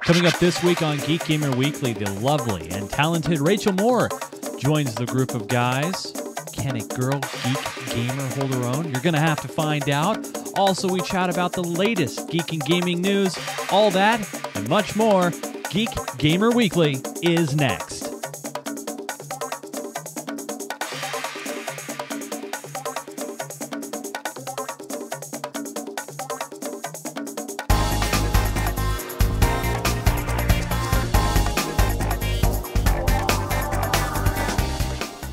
Coming up this week on Geek Gamer Weekly, the lovely and talented Raychul Moore joins the group of guys. Can a girl geek gamer hold her own? You're going to have to find out. Also, we chat about the latest geek and gaming news. All that and much more. Geek Gamer Weekly is next.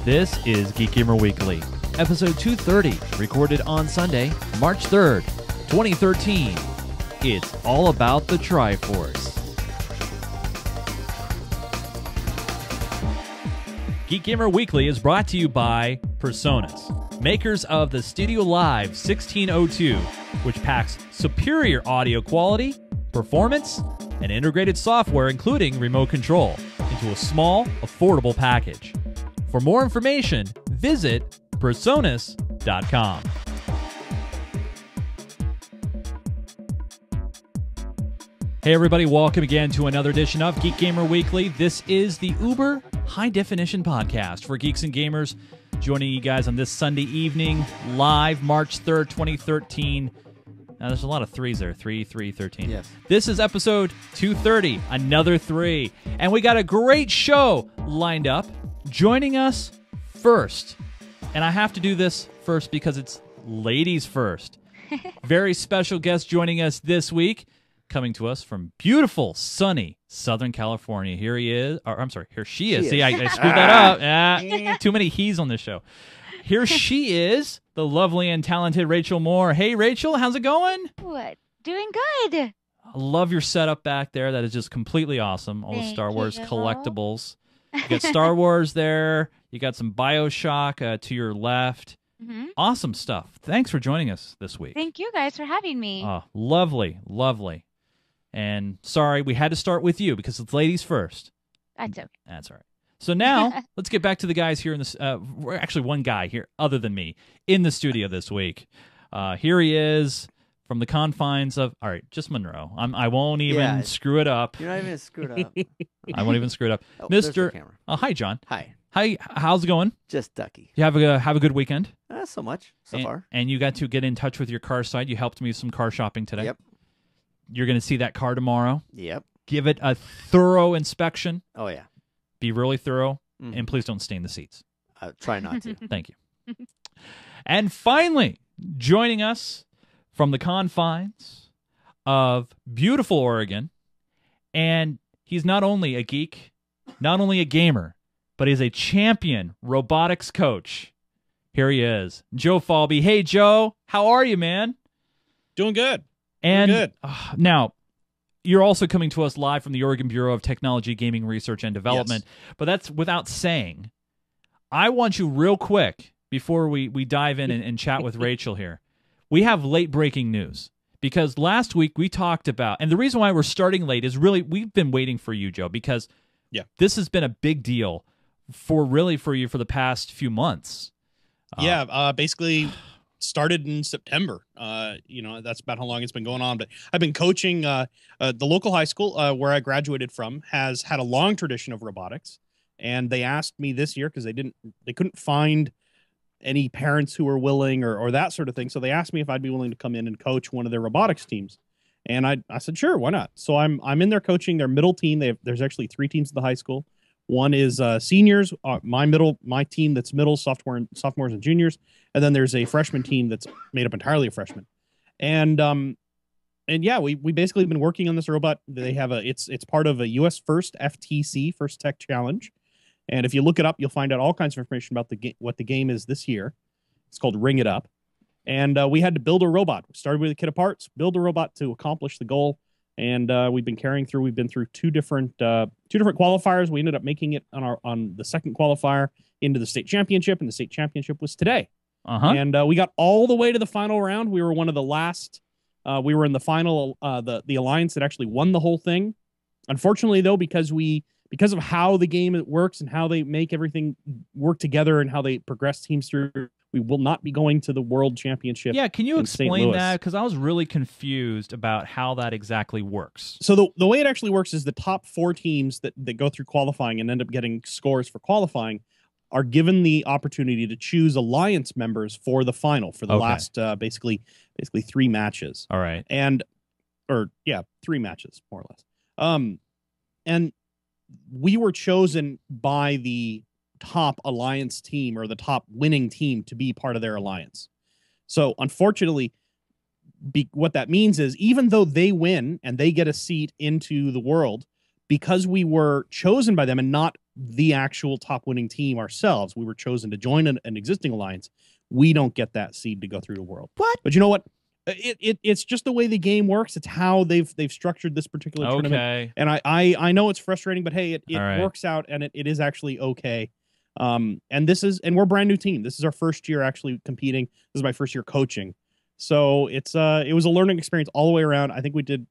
This is Geek Gamer Weekly, episode 230, recorded on Sunday, March 3rd, 2013. It's all about the Triforce. Geek Gamer Weekly is brought to you by Personas, makers of the Studio Live 1602, which packs superior audio quality, performance, and integrated software, including remote control, into a small, affordable package. For more information, visit Personas.com. Hey everybody, welcome again to another edition of Geek Gamer Weekly. This is the Uber High Definition podcast for geeks and gamers, joining you guys on this Sunday evening, live March 3rd, 2013. Now, there's a lot of threes there. 13. Yes. This is episode 230, another 3. And we got a great show lined up. Joining us first, and I have to do this first because it's ladies first. Very special guest joining us this week, coming to us from beautiful, sunny Southern California. Here he is. Or, I'm sorry, here she is. See, I screwed that up. Too many he's on this show. Here she is, the lovely and talented Raychul Moore. Hey, Raychul, how's it going? What? Doing good. I love your setup back there. That is just completely awesome. All the Star Wars collectibles. You got Star Wars there. You got some BioShock to your left. Mm-hmm. Awesome stuff. Thanks for joining us this week. Thank you guys for having me. Oh, lovely, lovely. And sorry, we had to start with you because it's ladies first. That's okay. That's all right. So now, let's get back to the guys here in this. We're actually one guy here, other than me, in the studio this week. Here he is. From the confines of, all right, just Monroe. I won't even screw it up. You're not even going to screw it up. I won't even screw it up. Oh, Mr. Hi, John. Hi. Hi, how's it going? Just ducky. You have a good weekend? Not so much, so far. And you got to get in touch with your car side. You helped me with some car shopping today. Yep. You're going to see that car tomorrow. Yep. Give it a thorough inspection. Oh, yeah. Be really thorough, and please don't stain the seats. Try not to. Thank you. And finally, joining us from the confines of beautiful Oregon, and he's not only a geek, not only a gamer, but he's a champion robotics coach. Here he is, Joe Falbey. Hey, Joe, how are you, man? Doing good. And Doing good. Now, you're also coming to us live from the Oregon Bureau of Technology, Gaming Research, and Development, but that's without saying. I want you real quick, before we dive in and chat with Raychul here, we have late breaking news because last week we talked about, and the reason why we're starting late is really we've been waiting for you, Joe, because this has been a big deal for you for the past few months. Basically started in September. That's about how long it's been going on. But I've been coaching the local high school where I graduated from has had a long tradition of robotics, and they asked me this year because they couldn't find any parents who were willing or that sort of thing. So they asked me if I'd be willing to come in and coach one of their robotics teams. And I said, sure, why not? So I'm in there coaching their middle team. There's actually 3 teams at the high school. One is seniors, my team that's middle, sophomores and juniors. And then there's a freshman team that's made up entirely of freshmen. And we basically been working on this robot. They have it's part of a US First FTC, First Tech Challenge. And if you look it up, you'll find out all kinds of information about what the game is this year. It's called Ring It Up. And we had to build a robot. We started with a kit of parts, build a robot to accomplish the goal. And we've been carrying through. We've been through two different qualifiers. We ended up making it on the second qualifier into the state championship, and the state championship was today. And we got all the way to the final round. We were one of the last. We were in the final, the alliance that actually won the whole thing. Unfortunately, though, because of how the game works and how they make everything work together and how they progress teams through, We will not be going to the World Championship. Yeah, can you in St. explain Louis. that? Because I was really confused about how that exactly works. So the way it actually works is the top 4 teams that go through qualifying and end up getting scores for qualifying are given the opportunity to choose alliance members for the final for the Okay. last basically 3 matches. All right. And 3 matches more or less. And we were chosen by the top alliance team or the top winning team to be part of their alliance. So unfortunately, what that means is even though they win and they get a seat into the world, because we were chosen by them and not the actual top winning team ourselves, we were chosen to join an existing alliance, we don't get that seed to go through the world. What? But you know what? It's just the way the game works. It's how they've structured this particular tournament. Okay. And I know it's frustrating, but hey, it All right. works out and it is actually okay. And we're a brand new team. This is our first year actually competing. This is my first year coaching. So it was a learning experience all the way around. I think we did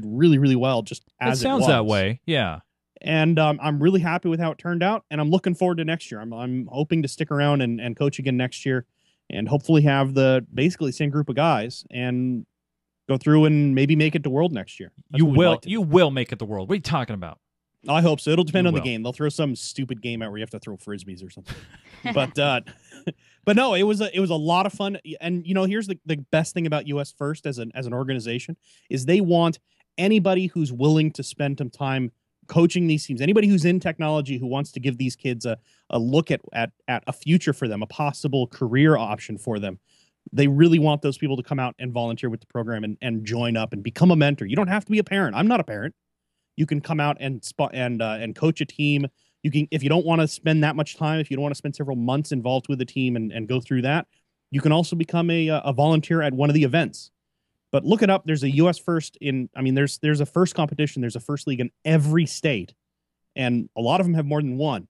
really, really well just as It sounds was. that way. Yeah. And I'm really happy with how it turned out, and I'm looking forward to next year. I'm hoping to stick around and coach again next year, and hopefully have the basically same group of guys and go through and maybe make it to World next year. That's You what we'd will. like to do. You will make it the world. What are you talking about? I hope so. It'll depend You on the will. game. They'll throw some stupid game out where you have to throw frisbees or something. But no, it was a lot of fun. And here's the best thing about US First as an organization is they want anybody who's willing to spend some time coaching these teams, anybody who's in technology who wants to give these kids a look at a future for them, a possible career option for them. They really want those people to come out and volunteer with the program and join up and become a mentor. You don't have to be a parent. I'm not a parent. You can come out and coach a team. You can, if you don't want to spend that much time, if you don't want to spend several months involved with the team and go through that, you can also become a volunteer at one of the events. But look it up. There's a US First there's a first competition. There's a first league in every state, and a lot of them have more than one.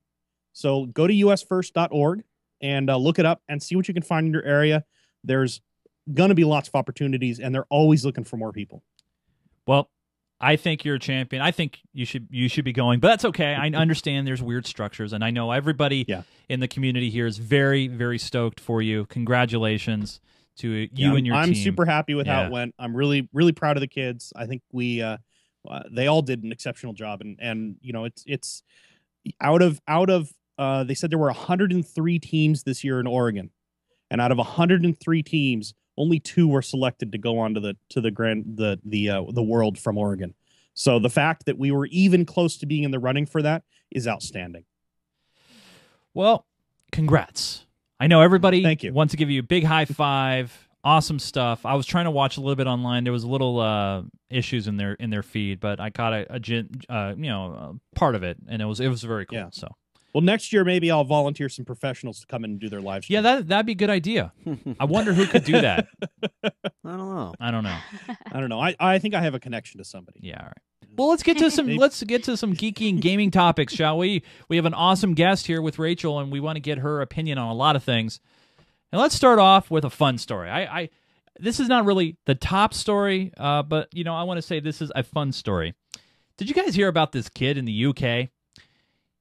So go to usfirst.org and look it up and see what you can find in your area. There's going to be lots of opportunities, and they're always looking for more people. Well, I think you're a champion. I think you should be going, but that's okay. I understand there's weird structures, and I know everybody in the community here is very, very stoked for you. Congratulations to you and your team. I'm super happy with how it went. I'm really, really proud of the kids. I think they all did an exceptional job, and it's out of they said there were 103 teams this year in Oregon, and out of 103 teams, only 2 were selected to go on to the world from Oregon. So the fact that we were even close to being in the running for that is outstanding. Well, congrats. I know everybody Thank you. wants to give you a big high five. Awesome stuff. I was trying to watch a little bit online. There was a little issues in their feed, but I caught a part of it, and it was very cool. Yeah. So. Well, next year maybe I'll volunteer some professionals to come in and do their live stream. Yeah, that'd be a good idea. I wonder who could do that. I don't know. I don't know. I don't know. I think I have a connection to somebody. Yeah, all right. Well, let's get to some geeky and gaming topics, shall we? We have an awesome guest here with Rachel, and we want to get her opinion on a lot of things. And let's start off with a fun story. This is not really the top story, but I want to say this is a fun story. Did you guys hear about this kid in the UK?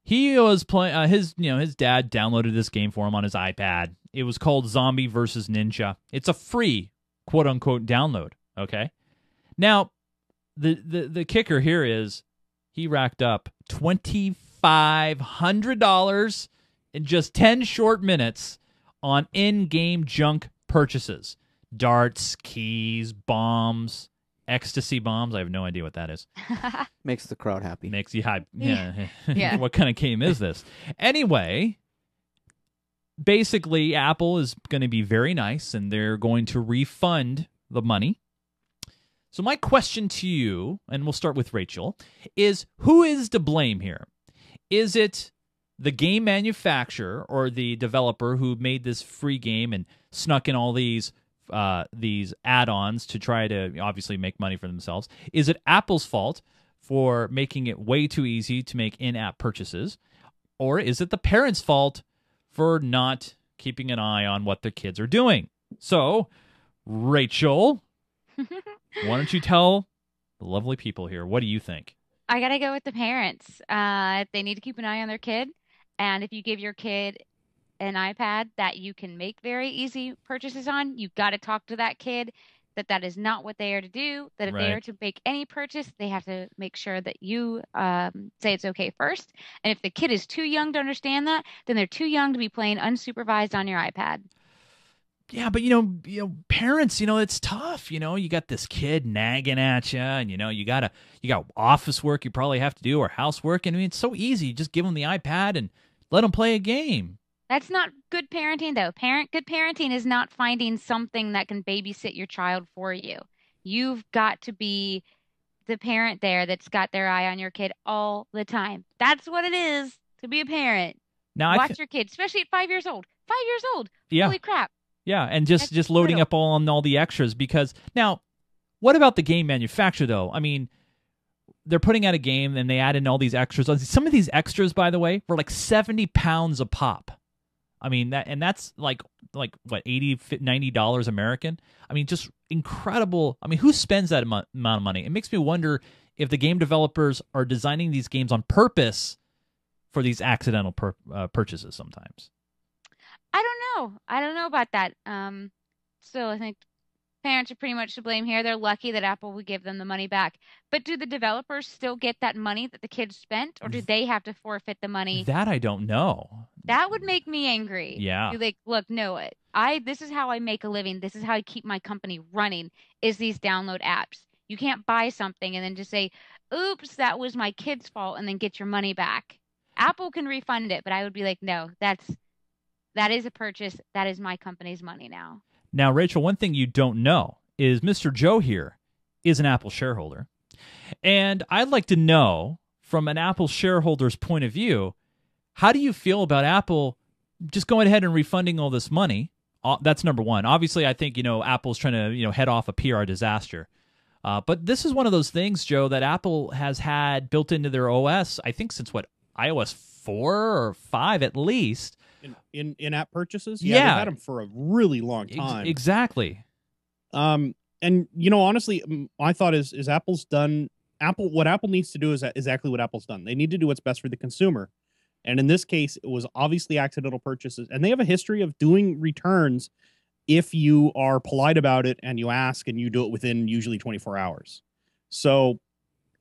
He was playing his dad downloaded this game for him on his iPad. It was called Zombie vs. Ninja. It's a free quote unquote download. Okay. Now, the kicker here is he racked up $2,500 in just 10 short minutes on in-game junk purchases. Darts, keys, bombs, ecstasy bombs. I have no idea what that is. Makes the crowd happy. Makes you hype. Yeah. Yeah. What kind of game is this? Anyway, basically, Apple is going to be very nice, and they're going to refund the money. So my question to you, and we'll start with Rachel, is who is to blame here? Is it the game manufacturer or the developer who made this free game and snuck in all these add-ons to try to obviously make money for themselves? Is it Apple's fault for making it way too easy to make in-app purchases? Or is it the parents' fault for not keeping an eye on what their kids are doing? So, Rachel, why don't you tell the lovely people here, what do you think? I gotta go with the parents. They need to keep an eye on their kid, and if you give your kid an iPad that you can make very easy purchases on, you've got to talk to that kid that is not what they are to do, that if they Right. are to make any purchase, they have to make sure that you say it's okay first. And if the kid is too young to understand that, then they're too young to be playing unsupervised on your iPad. Yeah, but parents, it's tough. You got this kid nagging at you, and you got office work you probably have to do or housework, and I mean it's so easy. You just give them the iPad and let them play a game. That's not good parenting, though. Good parenting is not finding something that can babysit your child for you. You've got to be the parent there that's got their eye on your kid all the time. That's what it is to be a parent. Now Watch your kid, especially at 5 years old. 5 years old. Yeah. Holy crap. Yeah, and just loading up on all the extras, because now, what about the game manufacturer though? I mean, they're putting out a game and they add in all these extras. Some of these extras, by the way, were like 70 pounds a pop. I mean, that's like what, $80, $90 American? I mean, just incredible. I mean, who spends that amount of money? It makes me wonder if the game developers are designing these games on purpose for these accidental purchases sometimes. I don't know. I don't know about that. So I think parents are pretty much to blame here. They're lucky that Apple would give them the money back. But do the developers still get that money that the kids spent, or do they have to forfeit the money? That I don't know. That would make me angry. Yeah. Be like, look, no, this is how I make a living. This is how I keep my company running, is these download apps. You can't buy something and then just say, oops, that was my kid's fault, and then get your money back. Apple can refund it, but I would be like, no, that is a purchase. That is my company's money now. Now, Rachel, one thing you don't know is Mr. Joe here is an Apple shareholder. And I'd like to know, from an Apple shareholder's point of view, how do you feel about Apple just going ahead and refunding all this money? That's number one. Obviously, I think, Apple's trying to, head off a PR disaster. But this is one of those things, Joe, that Apple has had built into their OS, I think since iOS 4 or 5 at least. In-app purchases? Yeah. They've had them for a really long time. Exactly. And honestly, my thought is what Apple needs to do is exactly what Apple's done. They need to do what's best for the consumer. And in this case, it was obviously accidental purchases. And they have a history of doing returns if you are polite about it and you ask and you do it within usually 24 hours. So,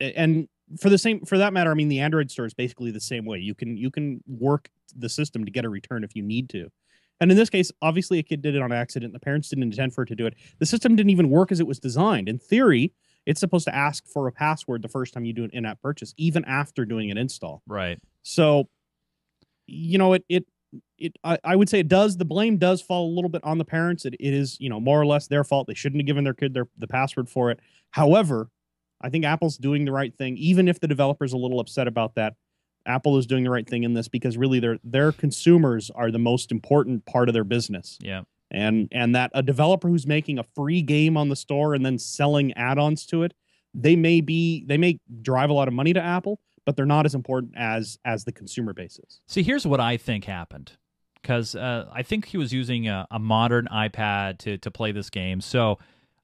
and for that matter, I mean, the Android store is basically the same way. You can work the system to get a return if you need to. And in this case, obviously a kid did it on accident. The parents didn't intend for it to do it. The system didn't even work as it was designed. In theory, it's supposed to ask for a password the first time you do an in-app purchase, even after doing an install. Right. So, I would say the blame does fall a little bit on the parents. It is, more or less their fault. They shouldn't have given their kid the password for it. However, I think Apple's doing the right thing, even if the developer's a little upset about that. Apple is doing the right thing in this because really their consumers are the most important part of their business. Yeah. And that a developer who's making a free game on the store and then selling add-ons to it, they may drive a lot of money to Apple, but they're not as important as the consumer base is. See, here's what I think happened, because I think he was using a modern iPad to play this game. So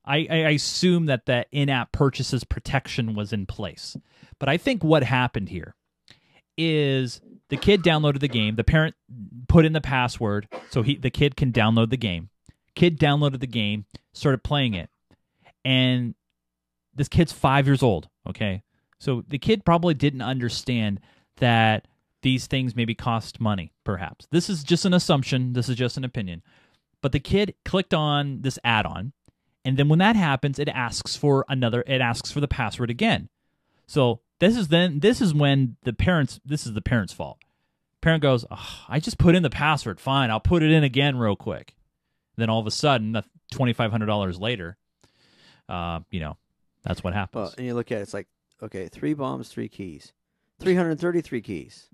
I assume that the in-app purchases protection was in place. But I think what happened here is the kid downloaded the game. The parent put in the password so the kid can download the game. Kid downloaded the game, started playing it. And this kid's 5 years old, okay? So the kid probably didn't understand that these things maybe cost money, perhaps. This is just an assumption. This is just an opinion. But the kid clicked on this add-on, and then when that happens, it asks for the password again. So this is when the parent's fault. Parent goes, oh, I just put in the password. Fine, I'll put it in again real quick. Then all of a sudden, $2,500 later, that's what happens. Well, and you look at it, it's like, okay, 3 bombs, 3 keys. 333 keys.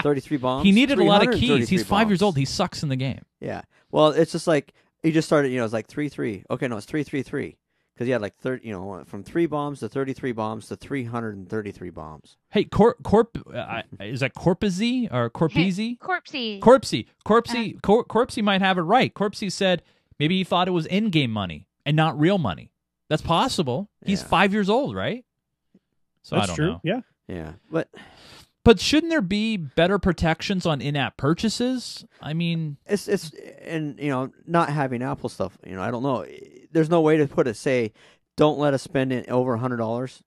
33 bombs. He needed a lot of keys. He's 5 years bombs. old. He sucks in the game. Yeah. Well, it's just like, he just started, it's like 3-3. Okay, no, it's 3-3-3. Because he had like from 3 bombs to 33 bombs to 333 bombs. Hey, is that Corpsey or Corpsey? Corpsey. Corpsey might have it right. Corpsey said maybe he thought it was in-game money and not real money. That's possible. He's 5 years old, right? So That's I don't true. know. Yeah. Yeah, but But shouldn't there be better protections on in-app purchases? I mean, it's and not having Apple stuff. I don't know. There's no way to put it. Say, don't let us spend it over $100.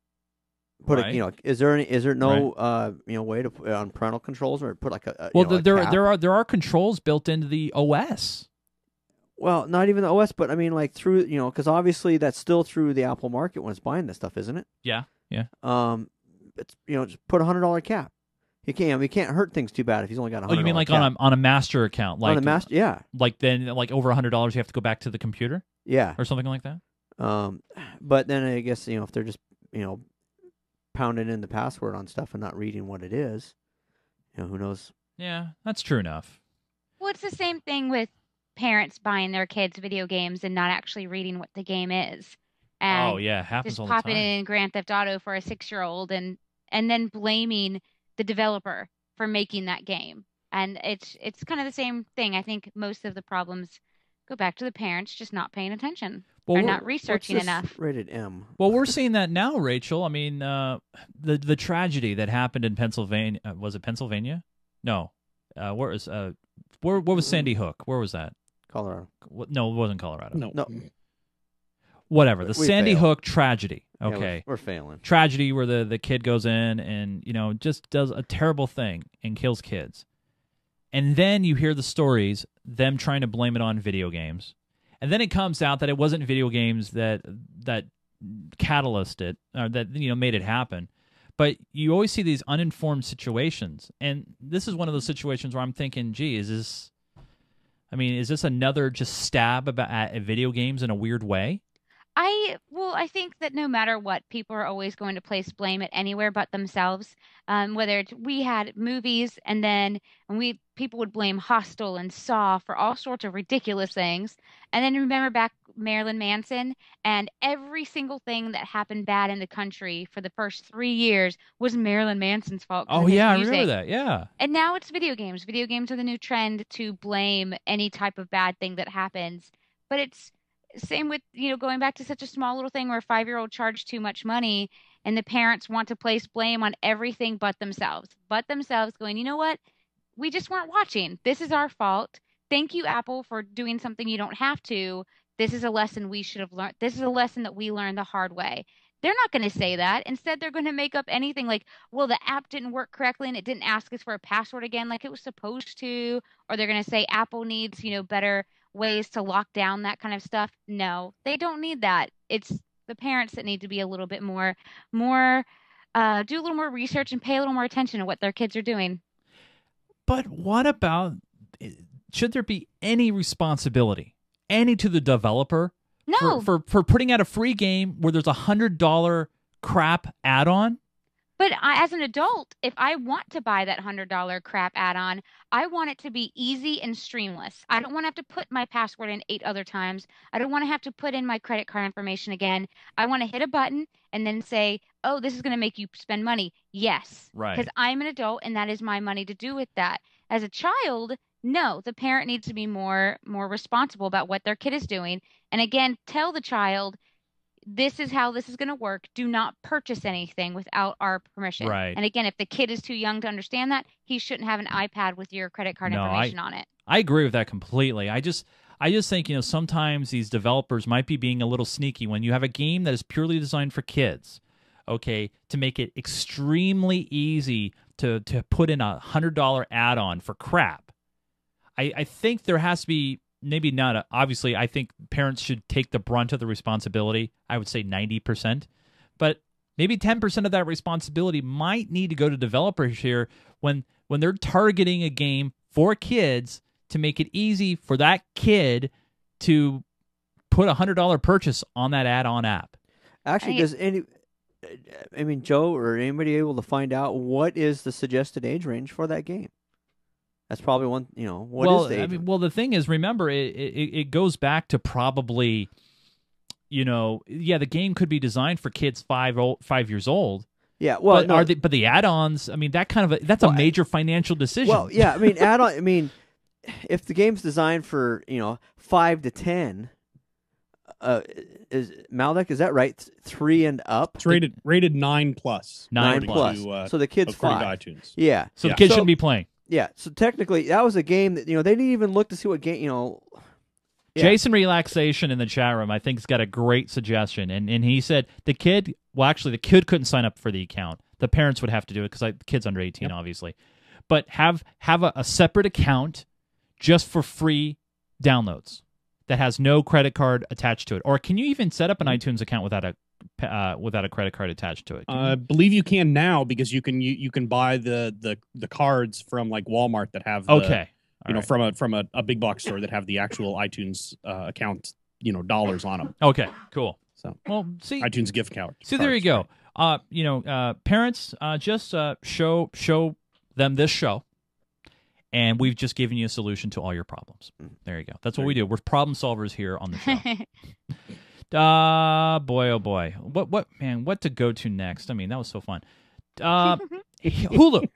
Put right. it. Is there no way to put it on parental controls or put like a well, a there cap? there are controls built into the OS. Well, not even the OS, but I mean like through because obviously that's still through the Apple market when it's buying this stuff, isn't it? Yeah. It's just put $100 cap. You can't hurt things too bad if he's only got $100. Oh, you mean like cap. on a master account, like on a master? Yeah. Like then like over $100 you have to go back to the computer, Yeah. or something like that. But then I guess if they're just pounding in the password on stuff and not reading what it is, who knows? Yeah, that's true enough. Well, it's the same thing with parents buying their kids video games and not actually reading what the game is. And oh yeah, it happens just all the time. popping in Grand Theft Auto for a 6-year-old and then blaming the developer for making that game. And it's kind of the same thing. I think most of the problems go back to the parents just not paying attention or not researching what's this enough. Rated M. Well, we're seeing that now, Rachel. I mean, the tragedy that happened in Pennsylvania, was it Pennsylvania? No. Where was Sandy Hook? Where was that? Colorado. No, it wasn't Colorado. No. Whatever. The We Sandy fail. Hook tragedy. Yeah, Okay. we're failing. Tragedy where the kid goes in and just does a terrible thing and kills kids. And then you hear the stories, them trying to blame it on video games. And then it comes out that it wasn't video games that catalyzed it, or that made it happen. But you always see these uninformed situations. And this is one of those situations where I'm thinking, gee, is this another just stab at video games in a weird way? I think that no matter what, people are always going to place blame at anywhere but themselves. Whether we had movies and then people would blame Hostel and Saw for all sorts of ridiculous things. And then remember back Marilyn Manson, and every single thing that happened bad in the country for the first 3 years was Marilyn Manson's fault. Oh yeah, I remember that. Yeah. And now it's video games. Video games are the new trend to blame any type of bad thing that happens. But it's same with, going back to such a small little thing where a 5-year-old charged too much money and the parents want to place blame on everything but themselves. Going, you know what? We just weren't watching. This is our fault. Thank you, Apple, for doing something you don't have to. This is a lesson we should have learned. This is a lesson that we learned the hard way. They're not going to say that. Instead, they're going to make up anything like, well, the app didn't work correctly and it didn't ask us for a password again like it was supposed to. Or they're going to say Apple needs, better ways to lock down that kind of stuff. No, they don't need that. It's the parents that need to be a little bit more do a little more research and pay a little more attention to what their kids are doing. But what about, should there be any responsibility, any to the developer No. for putting out a free game where there's $100 crap add-on? But as an adult, if I want to buy that $100 crap add-on, I want it to be easy and streamless. I don't want to have to put my password in 8 other times. I don't want to have to put in my credit card information again. I want to hit a button and then say, oh, this is going to make you spend money. Yes. Right. Because I'm an adult and that is my money to do with that. As a child, no, the parent needs to be more responsible about what their kid is doing. And again, tell the child, this is how this is going to work. Do not purchase anything without our permission. Right. And again, if the kid is too young to understand that, he shouldn't have an iPad with your credit card information on it. I agree with that completely. I just think, sometimes these developers might be being a little sneaky when you have a game that is purely designed for kids, okay, to make it extremely easy to put in a $100 add-on for crap. I think there has to be, maybe not. Obviously, I think parents should take the brunt of the responsibility. I would say 90%. But maybe 10% of that responsibility might need to go to developers here when they're targeting a game for kids to make it easy for that kid to put a $100 purchase on that add-on app. Actually, Joe or anybody able to find out what is the suggested age range for that game? That's probably one, what is the age? The thing is, remember, it goes back to probably, the game could be designed for kids 5 years old. Yeah, well, but the add-ons, that's a major financial decision. Well, yeah, add-on, if the game's designed for, 5 to 10, is Maldek? Is that right? 3 and up. It's rated 9+. 9 9 plus. To, So the kid's according 5. to iTunes. Yeah. So Yeah. the kid So- shouldn't be playing. Yeah. So technically, that was a game that they didn't even look to see what game. Yeah. Jason Relaxation in the chat room, I think, has got a great suggestion. And he said the kid couldn't sign up for the account. The parents would have to do it because the kid's under 18, obviously. But have a separate account just for free downloads that has no credit card attached to it. Or can you even set up an iTunes account without a credit card attached to it? I believe you can now because you can buy the cards from like Walmart that have Okay. from a big box store that have the actual iTunes account dollars on them. Okay, cool. So Well, see, iTunes gift card. See, there you go. Parents, just show them this show, and we've just given you a solution to all your problems. There you go. That's what we do. We're problem solvers here on the show. Boy, oh boy, what to go to next? I mean, that was so fun. Hulu.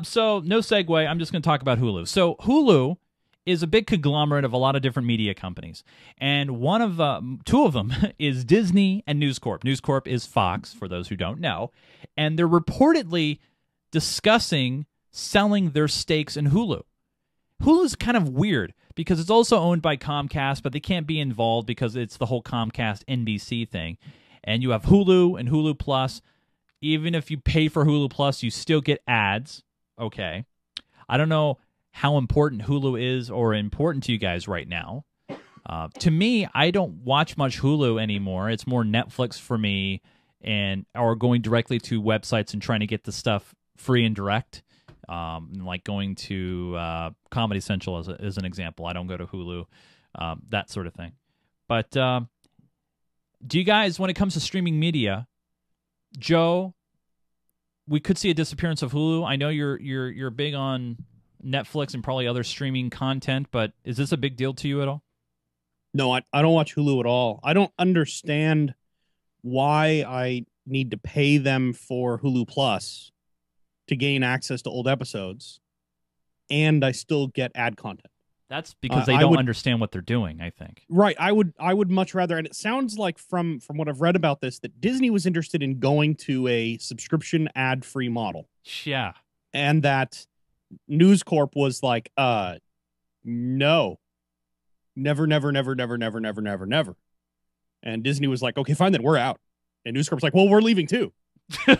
So no segue. I'm just going to talk about Hulu. So Hulu is a big conglomerate of a lot of different media companies, and two of them is Disney and News Corp. News Corp is Fox, for those who don't know, and they're reportedly discussing selling their stakes in Hulu. Hulu's kind of weird because it's also owned by Comcast, but they can't be involved because it's the whole Comcast NBC thing. And you have Hulu and Hulu Plus. Even if you pay for Hulu Plus, you still get ads. Okay. I don't know how important Hulu is or important to you guys right now. To me, I don't watch much Hulu anymore. It's more Netflix for me, or going directly to websites and trying to get the stuff free and direct. Like going to Comedy Central as an example. I don't go to Hulu, that sort of thing. But do you guys, when it comes to streaming media, Joe, we could see a disappearance of Hulu. I know you're big on Netflix and probably other streaming content, but is this a big deal to you at all? No, I don't watch Hulu at all. I don't understand why I need to pay them for Hulu Plus to gain access to old episodes, and I still get ad content. That's because they I don't would- understand what they're doing, I think. Right. I would much rather, and it sounds like from what I've read about this, that Disney was interested in going to a subscription ad-free model, Yeah. and that News Corp was like, no, never, never, never, never, never, never, never, never. And Disney was like, okay, fine, then we're out. And News Corp's like, well, we're leaving too.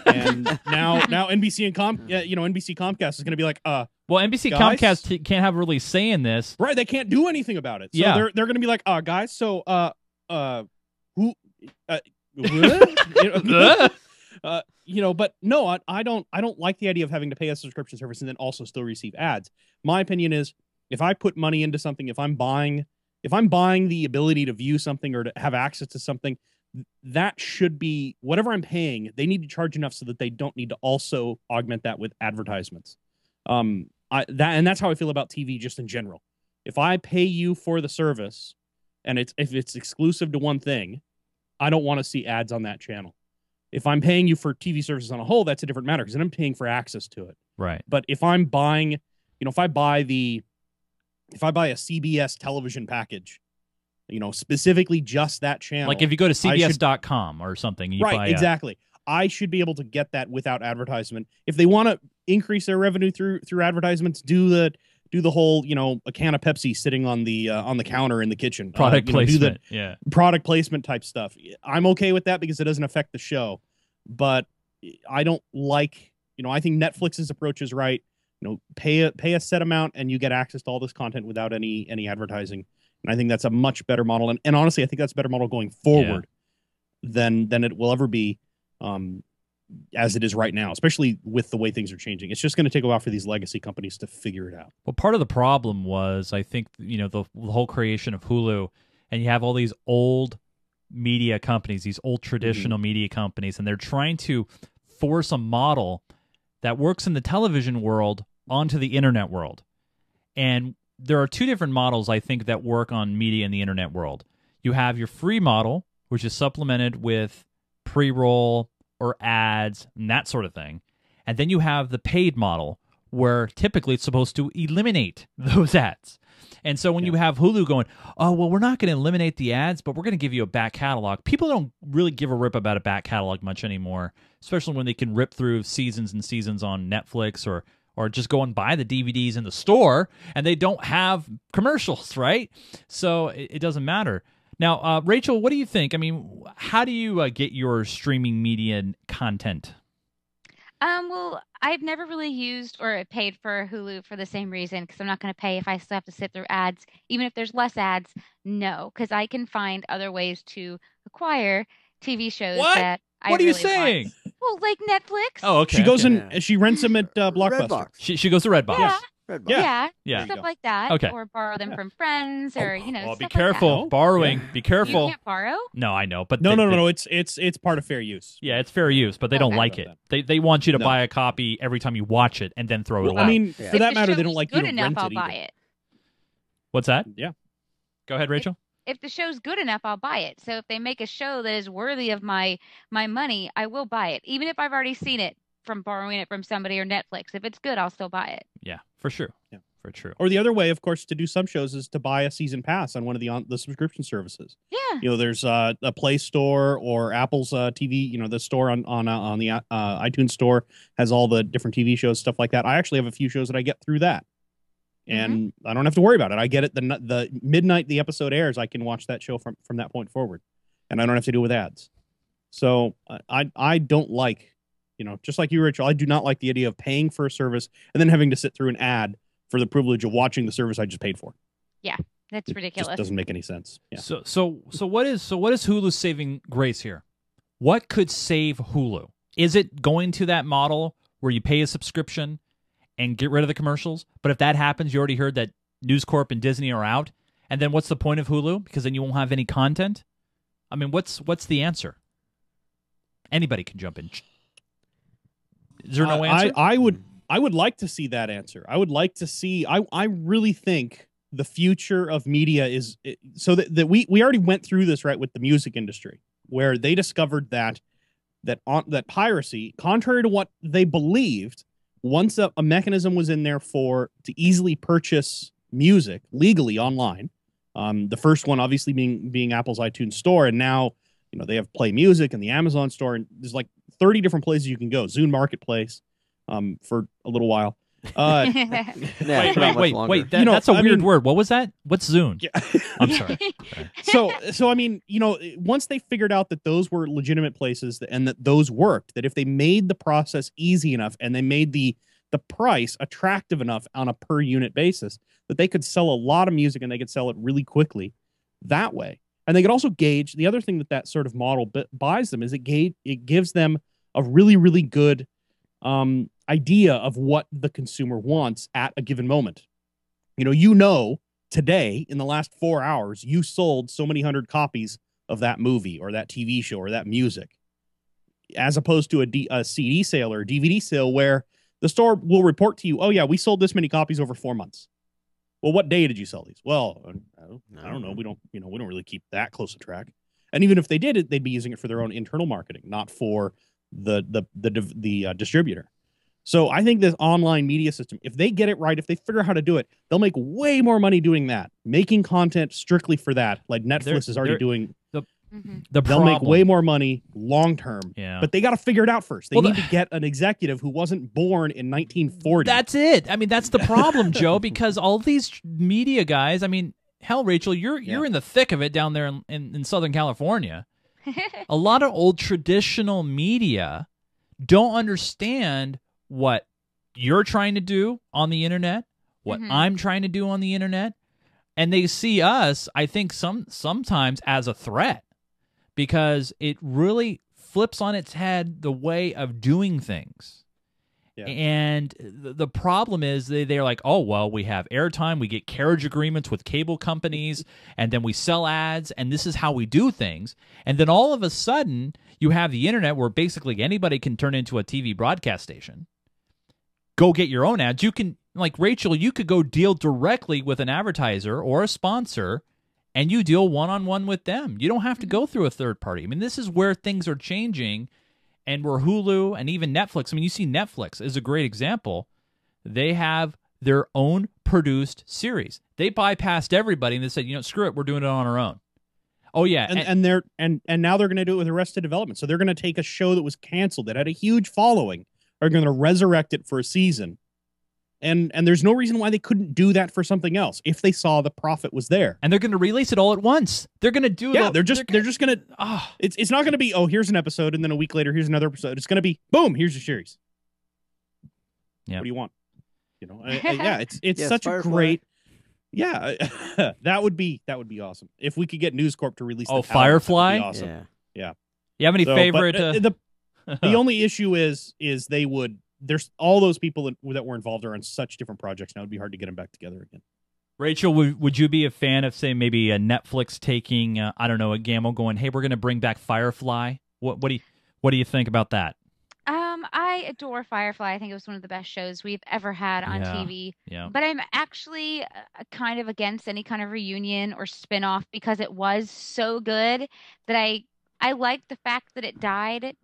And now NBC and NBC Comcast is going to be like, Well, NBC Guys? Comcast can't have really say in this. right, they can't do anything about it. So Yeah. they're going to be like, guys, so who but no, I don't like the idea of having to pay a subscription service and then also still receive ads. My opinion is, if I put money into something, if I'm buying the ability to view something or to have access to something, that should be whatever I'm paying. They need to charge enough so that they don't need to also augment that with advertisements. And that's how I feel about TV just in general. If I pay you for the service and if it's exclusive to one thing, I don't want to see ads on that channel. If I'm paying you for TV services on a whole, that's a different matter because then I'm paying for access to it. Right. But if I'm buying, if I buy a CBS television package, specifically just that channel. Like if you go to CBS.com or something. And you right, buy exactly. I should be able to get that without advertisement. If they want to increase their revenue through advertisements, do the whole, a can of Pepsi sitting on the counter in the kitchen. Product placement. Do the Yeah. product placement type stuff. I'm okay with that because it doesn't affect the show. But I don't like, I think Netflix's approach is right. Pay a set amount and you get access to all this content without any advertising. And I think that's a much better model. And honestly, I think that's a better model going forward than it will ever be as it is right now, especially with the way things are changing. It's just going to take a while for these legacy companies to figure it out. Well, part of the problem was, I think, the whole creation of Hulu, and you have all these old media companies, these old traditional media companies, and they're trying to force a model that works in the television world onto the internet world. And there are two different models, I think, that work on media in the internet world. You have your free model, which is supplemented with pre-roll or ads and that sort of thing. And then you have the paid model, where typically it's supposed to eliminate those ads. And so when you have Hulu going, oh, well, we're not going to eliminate the ads, but we're going to give you a back catalog. People don't really give a rip about a back catalog much anymore, especially when they can rip through seasons and seasons on Netflix or just go and buy the DVDs in the store, and they don't have commercials, right? So it doesn't matter. Now, Rachel, what do you think? I mean, how do you get your streaming media content? Well, I've never really used or paid for Hulu for the same reason, because I'm not going to pay if I still have to sit through ads. Even if there's less ads, no, because I can find other ways to acquire TV shows that I What are really you saying? want. Well, like Netflix. Oh, okay. She goes okay. and she rents them at Blockbuster. Redbox. She goes to Redbox. Yeah. Redbox. Yeah, Yeah. stuff like that. Okay. Or borrow them from friends, or Well, stuff be like careful. that. Borrowing. Be You careful. can't borrow. No, I know, but No, they- no. It's part of fair use. Yeah, it's fair use, but they don't Okay. like it. They want you to No. buy a copy every time you watch it and then throw it Well, away. I mean, Yeah. for If that the matter, they show's don't like you good to enough, rent I'll it buy either. it. What's that? Yeah. Go ahead, Rachel. If the show's good enough, I'll buy it. So if they make a show that is worthy of my money, I will buy it, even if I've already seen it from borrowing it from somebody or Netflix. If it's good, I'll still buy it. Yeah, for sure. Yeah. For true. Or the other way, of course, to do some shows is to buy a season pass on one of the subscription services. Yeah. You know, there's a Play Store or Apple's TV. You know, the store on the iTunes Store has all the different TV shows, stuff like that. I actually have a few shows that I get through that, and I don't have to worry about it. I get it the midnight the episode airs. I can watch that show from that point forward, and I don't have to deal with ads. So I don't like, you know, just like you, Rachel, I do not like the idea of paying for a service and then having to sit through an ad for the privilege of watching the service I just paid for. That's It ridiculous. just doesn't make any sense. Yeah. So what is Hulu's saving grace here? What could save Hulu? Is it going to that model where you pay a subscription and get rid of the commercials? But if that happens, you already heard that News Corp and Disney are out, and then what's the point of Hulu? Because then you won't have any content. I mean, what's the answer? Anybody can jump in. Is there no answer? I would like to see that answer. I would like to see. I really think the future of media is so that we already went through this, right, with the music industry, where they discovered that piracy, contrary to what they believed, once a mechanism was in there to easily purchase music legally online. The first one obviously being Apple's iTunes Store, and now, you know, they have Play Music and the Amazon Store, and there's like 30 different places you can go. Zune Marketplace, for a little while. Yeah, not much wait. longer. That's a weird word. What was that? What's Zune? Yeah. I'm sorry. So I mean, you know, once they figured out that those were legitimate places and that those worked, that if they made the process easy enough and they made the price attractive enough on a per unit basis, that they could sell a lot of music and they could sell it really quickly that way. And they could also gauge the other thing that sort of model buys them is it gives them a really, really good idea of what the consumer wants at a given moment. You know, today in the last 4 hours, you sold so many hundred copies of that movie or that TV show or that music, as opposed to a CD sale or a DVD sale where the store will report to you, oh yeah, we sold this many copies over 4 months. Well, what day did you sell these? Well, I don't know. We don't really keep that close a track. And even if they did it, they'd be using it for their own internal marketing, not for the distributor. So I think this online media system, if they get it right, if they figure out how to do it, they'll make way more money doing that, making content strictly for that, like Netflix is already doing. They'll make way more money long term. Yeah. But they got to figure it out first. They need to get an executive who wasn't born in 1940. That's it. I mean, that's the problem, Joe, because all these media guys, I mean, hell, Rachel, you're in the thick of it down there in Southern California. A lot of old traditional media don't understand what you're trying to do on the internet, what I'm trying to do on the internet, and they see us, I think, sometimes as a threat, because it really flips on its head the way of doing things. Yeah. And the problem is they're like, oh, well, we have airtime, we get carriage agreements with cable companies, and then we sell ads, and this is how we do things. And then all of a sudden, you have the internet where basically anybody can turn into a TV broadcast station. Go get your own ads. You can, like Rachel, you could go deal directly with an advertiser or a sponsor, and you deal one-on-one with them. You don't have to go through a third party. I mean, this is where things are changing, and where Hulu and even Netflix, I mean, you see Netflix is a great example. they have their own produced series. They bypassed everybody and they said, screw it, we're doing it on our own. Oh yeah, and now they're going to do it with Arrested Development. So they're going to take a show that was canceled that had a huge following, are going to resurrect it for a season. And there's no reason why they couldn't do that for something else if they saw the profit was there. And they're going to release it all at once. They're going to do it. Yeah, they're just going to. It's not going to be, here's an episode, and then a week later here's another episode. It's going to be boom, here's your series. Yeah. What do you want? It's Yes, such Firefly. a great. Yeah, that would be awesome if we could get News Corp to release. Oh, the talent, Firefly? that would be awesome. Yeah. You have any favorite? The only issue is they would. There's all those people that were involved are on such different projects now. It'd be hard to get them back together again. Rachel, would you be a fan of, say, maybe a Netflix taking, I don't know, a gamble, going, hey, we're going to bring back Firefly? What do you think about that? I adore Firefly. I think it was one of the best shows we've ever had on TV. Yeah. But I'm actually kind of against any kind of reunion or spinoff because it was so good that I like the fact that it died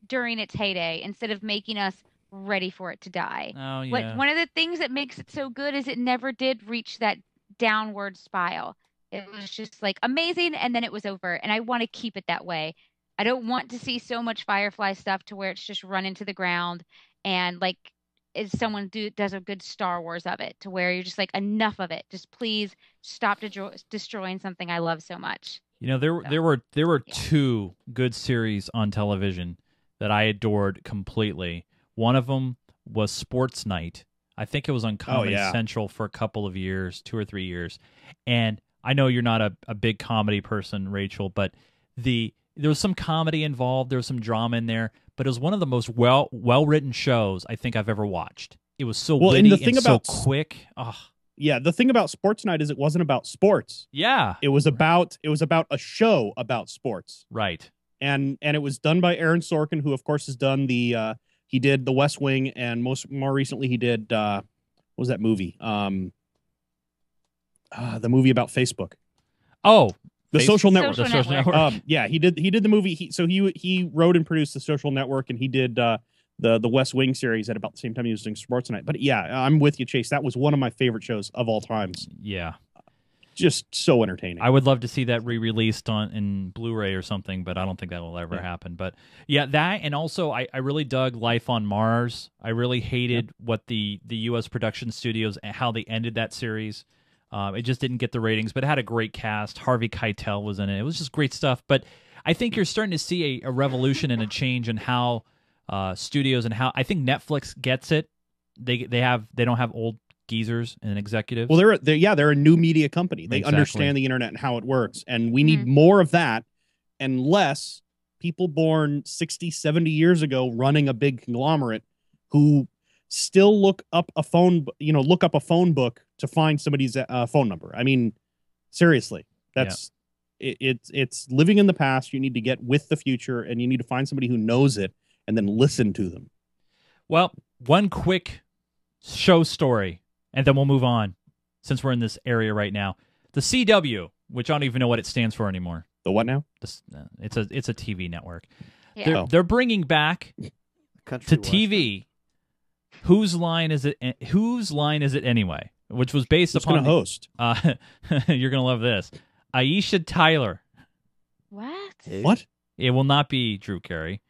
during its heyday instead of making us ready for it to die. Oh, yeah. One of the things that makes it so good is it never did reach that downward spiral. It was just like amazing, and then it was over. And I want to keep it that way. I don't want to see so much Firefly stuff to where it's just run into the ground and like if someone does a good Star Wars of it to where you're just like enough of it. Just please stop destroying something I love so much. There were two good series on television that I adored completely. One of them was Sports Night. I think it was on Comedy Central for a couple of years, 2 or 3 years. And I know you're not a big comedy person, Rachel, but there was some comedy involved. There was some drama in there, but it was one of the most well-written shows I think I've ever watched. It was so witty and so quick. Oh. Yeah, the thing about Sports Night is it wasn't about sports. Yeah. It was about a show about sports. Right. And it was done by Aaron Sorkin, who of course has done he did The West Wing, and more recently he did what was that movie? The movie about Facebook. Oh, The Social Network. Social Network. Yeah, he did the movie. He wrote and produced The Social Network, and he did the West Wing series at about the same time he was doing Sports Night. But yeah, I'm with you, Chase. That was one of my favorite shows of all times. Yeah. Just so entertaining. I would love to see that re-released in Blu-ray or something, but I don't think that will ever happen. But yeah, that, and also I really dug Life on Mars. I really hated what the U.S. production studios, how they ended that series. It just didn't get the ratings, but it had a great cast. Harvey Keitel was in it. It was just great stuff. But I think you're starting to see a revolution and a change in how studios and how I think Netflix gets it. They don't have old geezers and executives. Well, they're a new media company. They Exactly. understand the internet and how it works, and we need more of that and less people born 60, 70 years ago running a big conglomerate who still look up a phone book to find somebody's phone number. I mean, seriously, that's it's living in the past. You need to get with the future, and you need to find somebody who knows it and then listen to them. Well, one quick show story, and then we'll move on, since we're in this area right now. The CW, which I don't even know what it stands for anymore. The what now? It's a TV network. Yeah. They're bringing back to TV. Whose line is it? Whose line is it anyway? Which was based Who's upon going to host. You're gonna love this. Aisha Tyler. What? What? It will not be Drew Carey,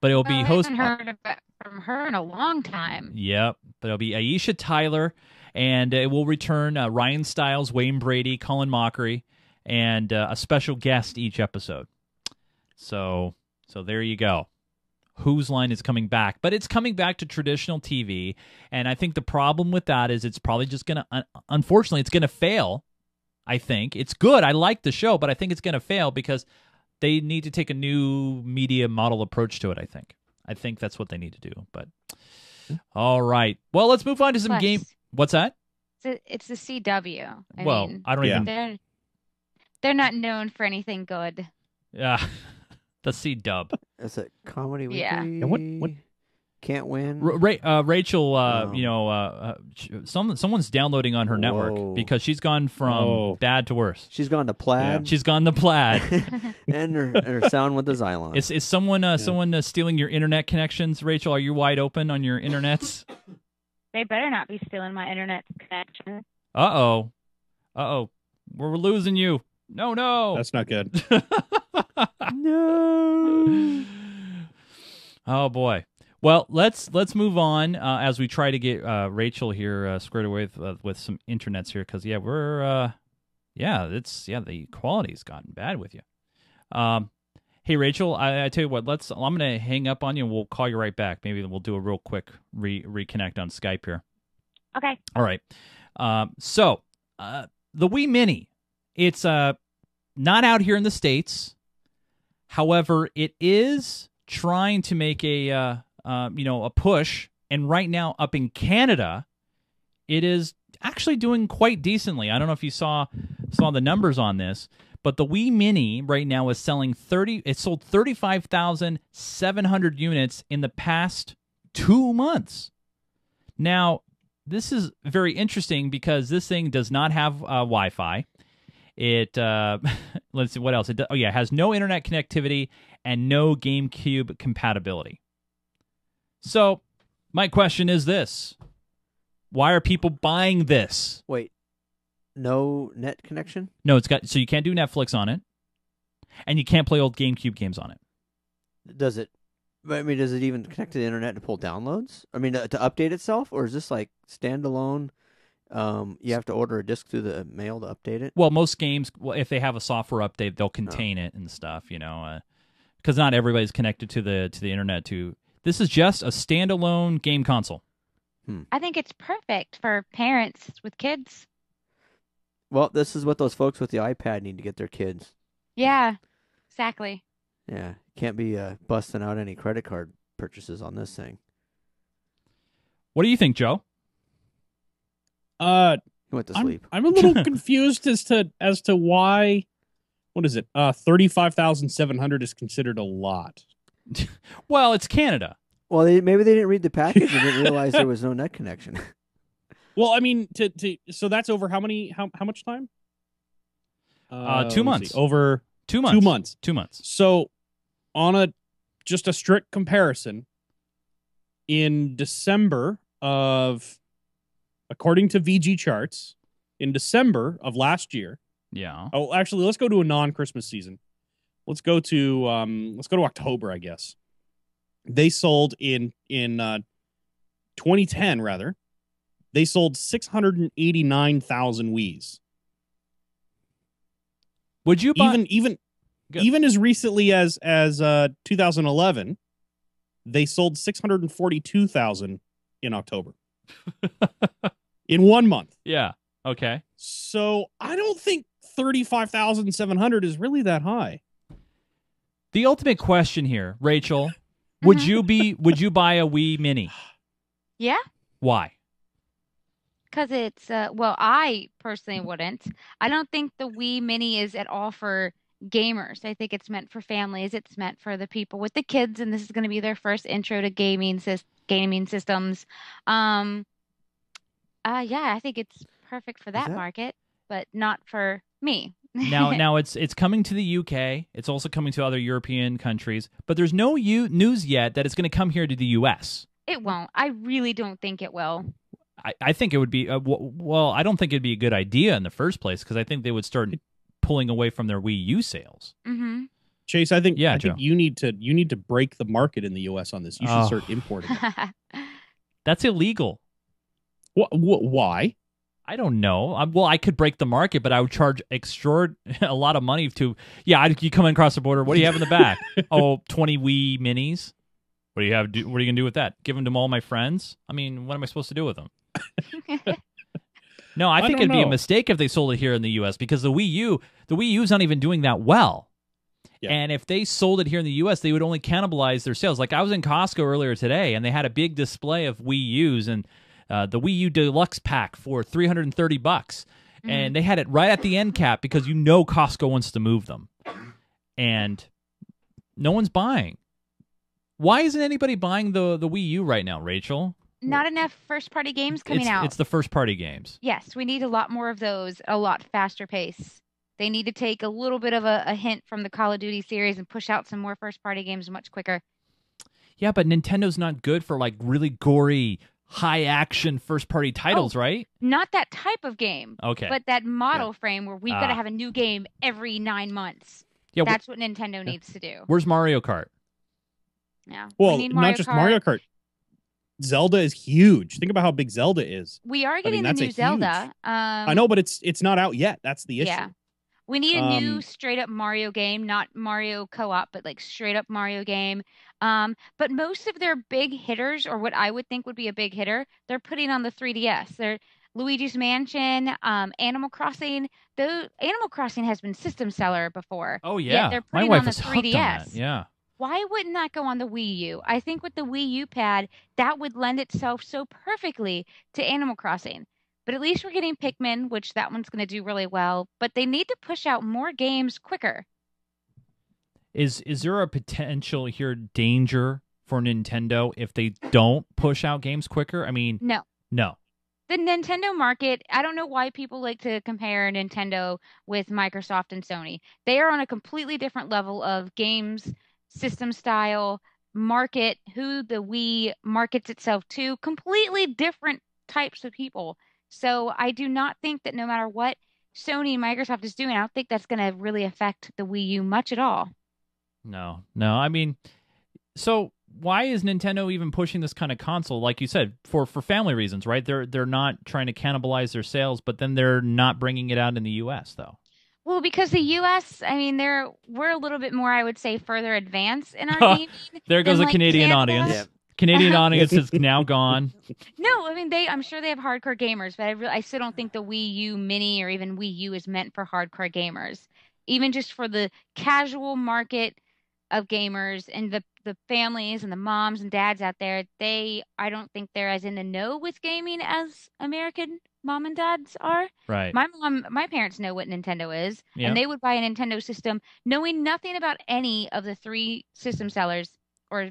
but it will be I host. haven't heard from her in a long time. Yep, but it'll be Aisha Tyler, and it will return Ryan Stiles, Wayne Brady, Colin Mockery, and a special guest each episode. So there you go. Whose Line is coming back, but it's coming back to traditional TV, and I think the problem with that is it's probably just going to, unfortunately, it's going to fail. I think it's good. I like the show, but I think it's going to fail because they need to take a new media model approach to it. I think that's what they need to do. But all right, well, let's move on to some game. What's that? It's the CW. I mean, I don't even. They're not known for anything good. Yeah. The C-dub. Is it Comedy Weekly? Yeah. Yeah, what? Can't win. Rachel, someone's downloading on her network because she's gone from bad to worse. She's gone to Plaid. Yeah. She's gone to Plaid. And her sound with the Xylon. Is someone stealing your internet connections, Rachel? Are you wide open on your internets? They better not be stealing my internet connection. Uh-oh. Uh-oh. We're losing you. No. That's not good. No. Oh boy. Well, let's move on as we try to get Rachel here squared away with some internets here, because the quality's gotten bad with you. Hey Rachel, I tell you what, I'm gonna hang up on you and we'll call you right back. Maybe we'll do a real quick reconnect on Skype here. Okay. All right. So the Wii Mini, it's not out here in the States. However, it is trying to make a push, and right now up in Canada, it is actually doing quite decently. I don't know if you saw the numbers on this, but the Wii Mini right now is selling it sold 35,700 units in the past 2 months. Now, this is very interesting because this thing does not have Wi-Fi. It let's see what else. It has no internet connectivity and no GameCube compatibility. So, my question is this: why are people buying this? Wait, no net connection? No, so you can't do Netflix on it, and you can't play old GameCube games on it. Does it? I mean, does it even connect to the internet to pull downloads? I mean, to update itself, or is this like standalone? You have to order a disc through the mail to update it. Well, most games, if they have a software update, they'll contain it and stuff. Because not everybody's connected to the internet. This is just a standalone game console. I think it's perfect for parents with kids. Well, this is what those folks with the iPad need to get their kids. Yeah, exactly. Yeah, can't be busting out any credit card purchases on this thing. What do you think, Joe? He went to sleep. I'm a little confused as to why. What is it? 35,700 is considered a lot. Well, it's Canada. Well, maybe they didn't read the package and didn't realize there was no net connection. Well, I mean, so that's over how much time? 2 months. Over 2 months. 2 months. 2 months. So, on just a strict comparison, in December of, according to VG charts, in December of last year. Yeah. Oh, actually, let's go to a non-Christmas season. Let's go to October, I guess. They sold in 2010 rather. They sold 689,000 Wiis. Would you buy even as recently as 2011, they sold 642,000 in October. In 1 month. Yeah. Okay. So I don't think 35,700 is really that high. The ultimate question here, Rachel, would you buy a Wii Mini? Yeah. Why? Because it's, I personally wouldn't. I don't think the Wii Mini is at all for gamers. I think it's meant for families. It's meant for the people with the kids, and this is going to be their first intro to gaming systems. I think it's perfect for that market, but not for me. Now it's coming to the UK. It's also coming to other European countries, but there's no news yet that it's going to come here to the US. It won't. I really don't think it will. I think it would be I don't think it'd be a good idea in the first place, because I think they would start pulling away from their Wii U sales. Mm-hmm. Chase, I think Joe. you need to break the market in the US on this. You should start importing it. That's illegal. Why? I don't know. I could break the market, but I would charge a lot of money to. Yeah, you come across the border. What do you have in the back? 20 Wii Minis. What do you have? What are you gonna do with that? Give them to all my friends? I mean, what am I supposed to do with them? No, I think it'd be a mistake if they sold it here in the U.S. because the Wii U's not even doing that well. Yeah. And if they sold it here in the U.S., they would only cannibalize their sales. Like I was in Costco earlier today, and they had a big display of Wii U's and the Wii U Deluxe pack for $330, and they had it right at the end cap because Costco wants to move them, and no one's buying. Why isn't anybody buying the Wii U right now, Rachel? Not enough first-party games coming out. It's the first-party games. Yes, we need a lot more of those, a lot faster pace. They need to take a little bit of a hint from the Call of Duty series and push out some more first-party games much quicker. Yeah, but Nintendo's not good for like really gory, high action first party titles, right? Not that type of game. Okay. But that model frame where we've got to have a new game every 9 months. Yeah, That's what Nintendo needs to do. Where's Mario Kart? Yeah. Well, we need not just Mario Kart. Zelda is huge. Think about how big Zelda is. We are getting that's the new Zelda. I know, but it's not out yet. That's the issue. Yeah. We need a new straight up Mario game, not Mario co-op, but like straight up Mario game. But most of their big hitters, or what I would think would be a big hitter, they're putting on the 3DS. They're Luigi's Mansion, Animal Crossing. Though Animal Crossing has been system seller before. Oh yeah, they're my putting wife on the is hooked on 3DS. that. Yeah. Why wouldn't that go on the Wii U? I think with the Wii U pad, that would lend itself so perfectly to Animal Crossing. But at least we're getting Pikmin, which that one's going to do really well. But they need to push out more games quicker. Is there a potential here danger for Nintendo if they don't push out games quicker? I mean, No. The Nintendo market, I don't know why people like to compare Nintendo with Microsoft and Sony. They are on a completely different level of games, system style, market, who the Wii markets itself to, completely different types of people. So I do not think that no matter what Sony and Microsoft is doing, I don't think that's going to really affect the Wii U much at all. No. I mean, so why is Nintendo even pushing this kind of console? Like you said, for family reasons, right? They're not trying to cannibalize their sales, but then they're not bringing it out in the U.S. though. Well, because the U.S., I mean, we're a little bit more, I would say, further advanced in our gaming. There goes a Canadian Canada. audience. Yeah. Canadian audience is now gone. No, I mean, I'm sure they have hardcore gamers, but I still don't think the Wii U Mini or even Wii U is meant for hardcore gamers. Even just for the casual market of gamers and the families and the moms and dads out there, I don't think they're as in the know with gaming as American mom and dads are. Right. My parents know what Nintendo is, Yeah. and they would buy a Nintendo system knowing nothing about any of the 3 system sellers or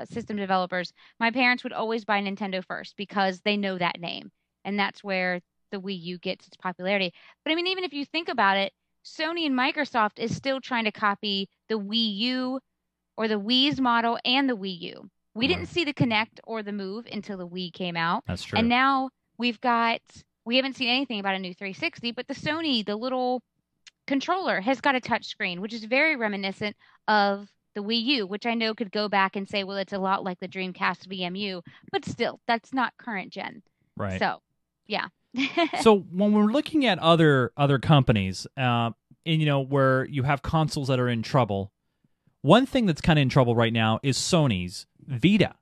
system developers. My parents would always buy Nintendo first because they know that name, and that's where the Wii U gets its popularity. But I mean, even if you think about it, Sony and Microsoft is still trying to copy the Wii U or the Wii's model and the Wii U. We didn't see the Kinect or the Move until the Wii came out. That's true. And now we haven't seen anything about a new 360, but the Sony, the little controller, has got a touch screen, which is very reminiscent of the Wii U, which I know could go back and say, well, it's a lot like the Dreamcast VMU, but still, that's not current gen. Right. So, yeah. So when we're looking at other companies, and where you have consoles that are in trouble, one thing that's kind of in trouble right now is Sony's Vita.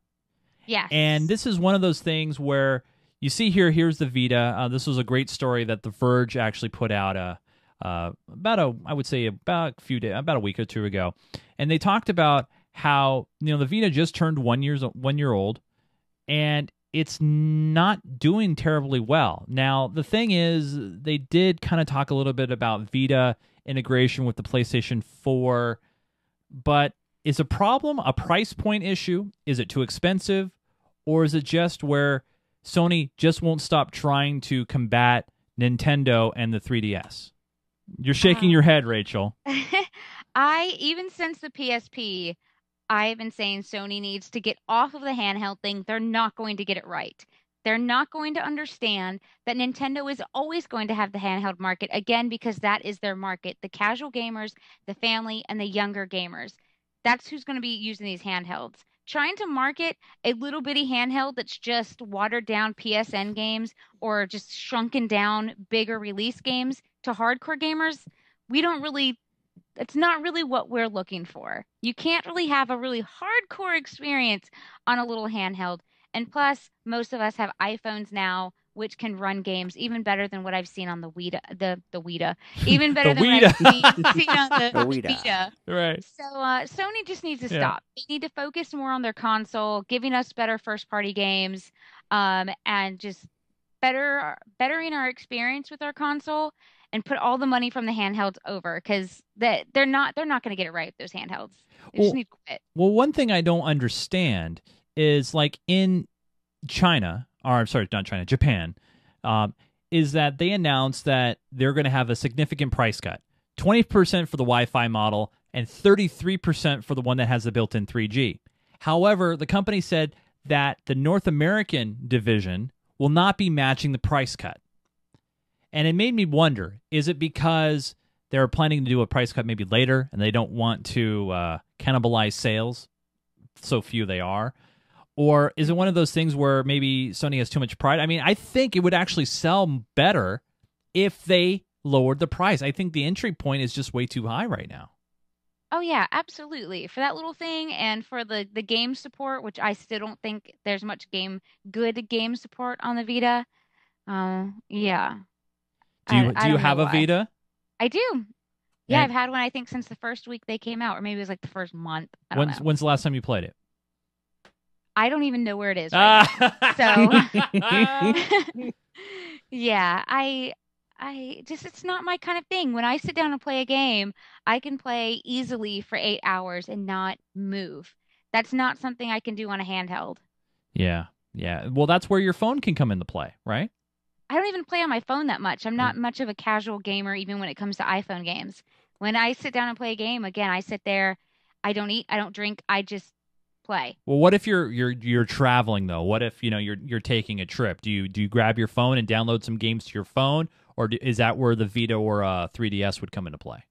Yes. And this is one of those things where you see here's the Vita. This was a great story that The Verge actually put out about a week or two ago, and they talked about how the Vita just turned 1 year old, and it's not doing terribly well. Now the thing is, they did kind of talk a little bit about Vita integration with the PlayStation 4, but is a problem a price point issue? Is it too expensive, or is it just where Sony just won't stop trying to combat Nintendo and the 3DS? You're shaking your head, Rachel. Even since the PSP, I've been saying Sony needs to get off of the handheld thing. They're not going to get it right. They're not going to understand that Nintendo is always going to have the handheld market, again, because that is their market. The casual gamers, the family, and the younger gamers. That's who's going to be using these handhelds. Trying to market a little bitty handheld that's just watered down PSN games or just shrunken down bigger release games to hardcore gamers, it's not really what we're looking for. You can't really have a really hardcore experience on a little handheld. And plus, most of us have iPhones now, which can run games even better than what I've seen on the Vita, even better than what I've seen on the Vita. Right. So Sony just needs to stop. They need to focus more on their console, giving us better first-party games, and just bettering our experience with our console, and put all the money from the handhelds over, because they're not going to get it right with those handhelds. They just need to quit. Well, one thing I don't understand is, like, in China, or sorry, not China, Japan, is that they announced that they're going to have a significant price cut. 20% for the Wi-Fi model and 33% for the one that has the built-in 3G. However, the company said that the North American division will not be matching the price cut. And it made me wonder, is it because they're planning to do a price cut maybe later and they don't want to cannibalize sales? So few they are. Or is it one of those things where maybe Sony has too much pride? I mean, I think it would actually sell better if they lowered the price. I think the entry point is just way too high right now. Oh yeah, absolutely. For that little thing and for the game support, which I still don't think there's much good game support on the Vita. Yeah. Do you I don't have know a why. Vita? I do. Yeah, And I've had one I think since the first week they came out, or maybe it was like the first month. I don't know. when's the last time you played it? I don't even know where it is right now. So yeah, I just it's not my kind of thing. When I sit down and play a game, I can play easily for 8 hours and not move. That's not something I can do on a handheld. Yeah. Well, that's where your phone can come into play, right? I don't even play on my phone that much. I'm not much of a casual gamer, even when it comes to iPhone games. When I sit down and play a game, again, I sit there, I don't eat, I don't drink, I just play. Well, what if you're traveling though? What if you're taking a trip? Do you grab your phone and download some games to your phone, or is that where the Vita or 3DS would come into play?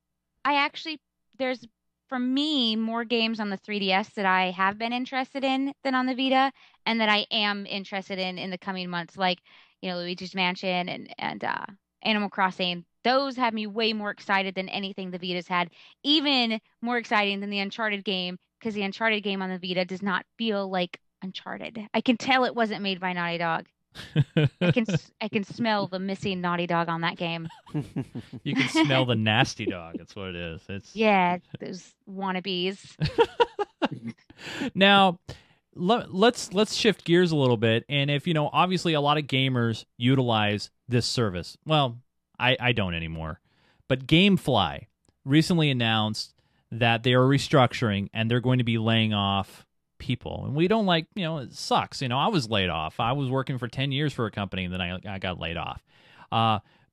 There's for me more games on the 3DS that I have been interested in than on the Vita, and that I am interested in the coming months, like Luigi's Mansion and Animal Crossing. Those have me way more excited than anything the Vita's had, even more exciting than the Uncharted game, because the Uncharted game on the Vita does not feel like Uncharted. I can tell it wasn't made by Naughty Dog. I can smell the missing Naughty Dog on that game. You can smell the nasty dog. That's what it is. Yeah, those wannabes. Now, let's shift gears a little bit. And if obviously a lot of gamers utilize this service. Well, I don't anymore. But Gamefly recently announced that they are restructuring and they're going to be laying off people. And we don't it sucks. I was laid off. I was working for 10 years for a company and then I got laid off.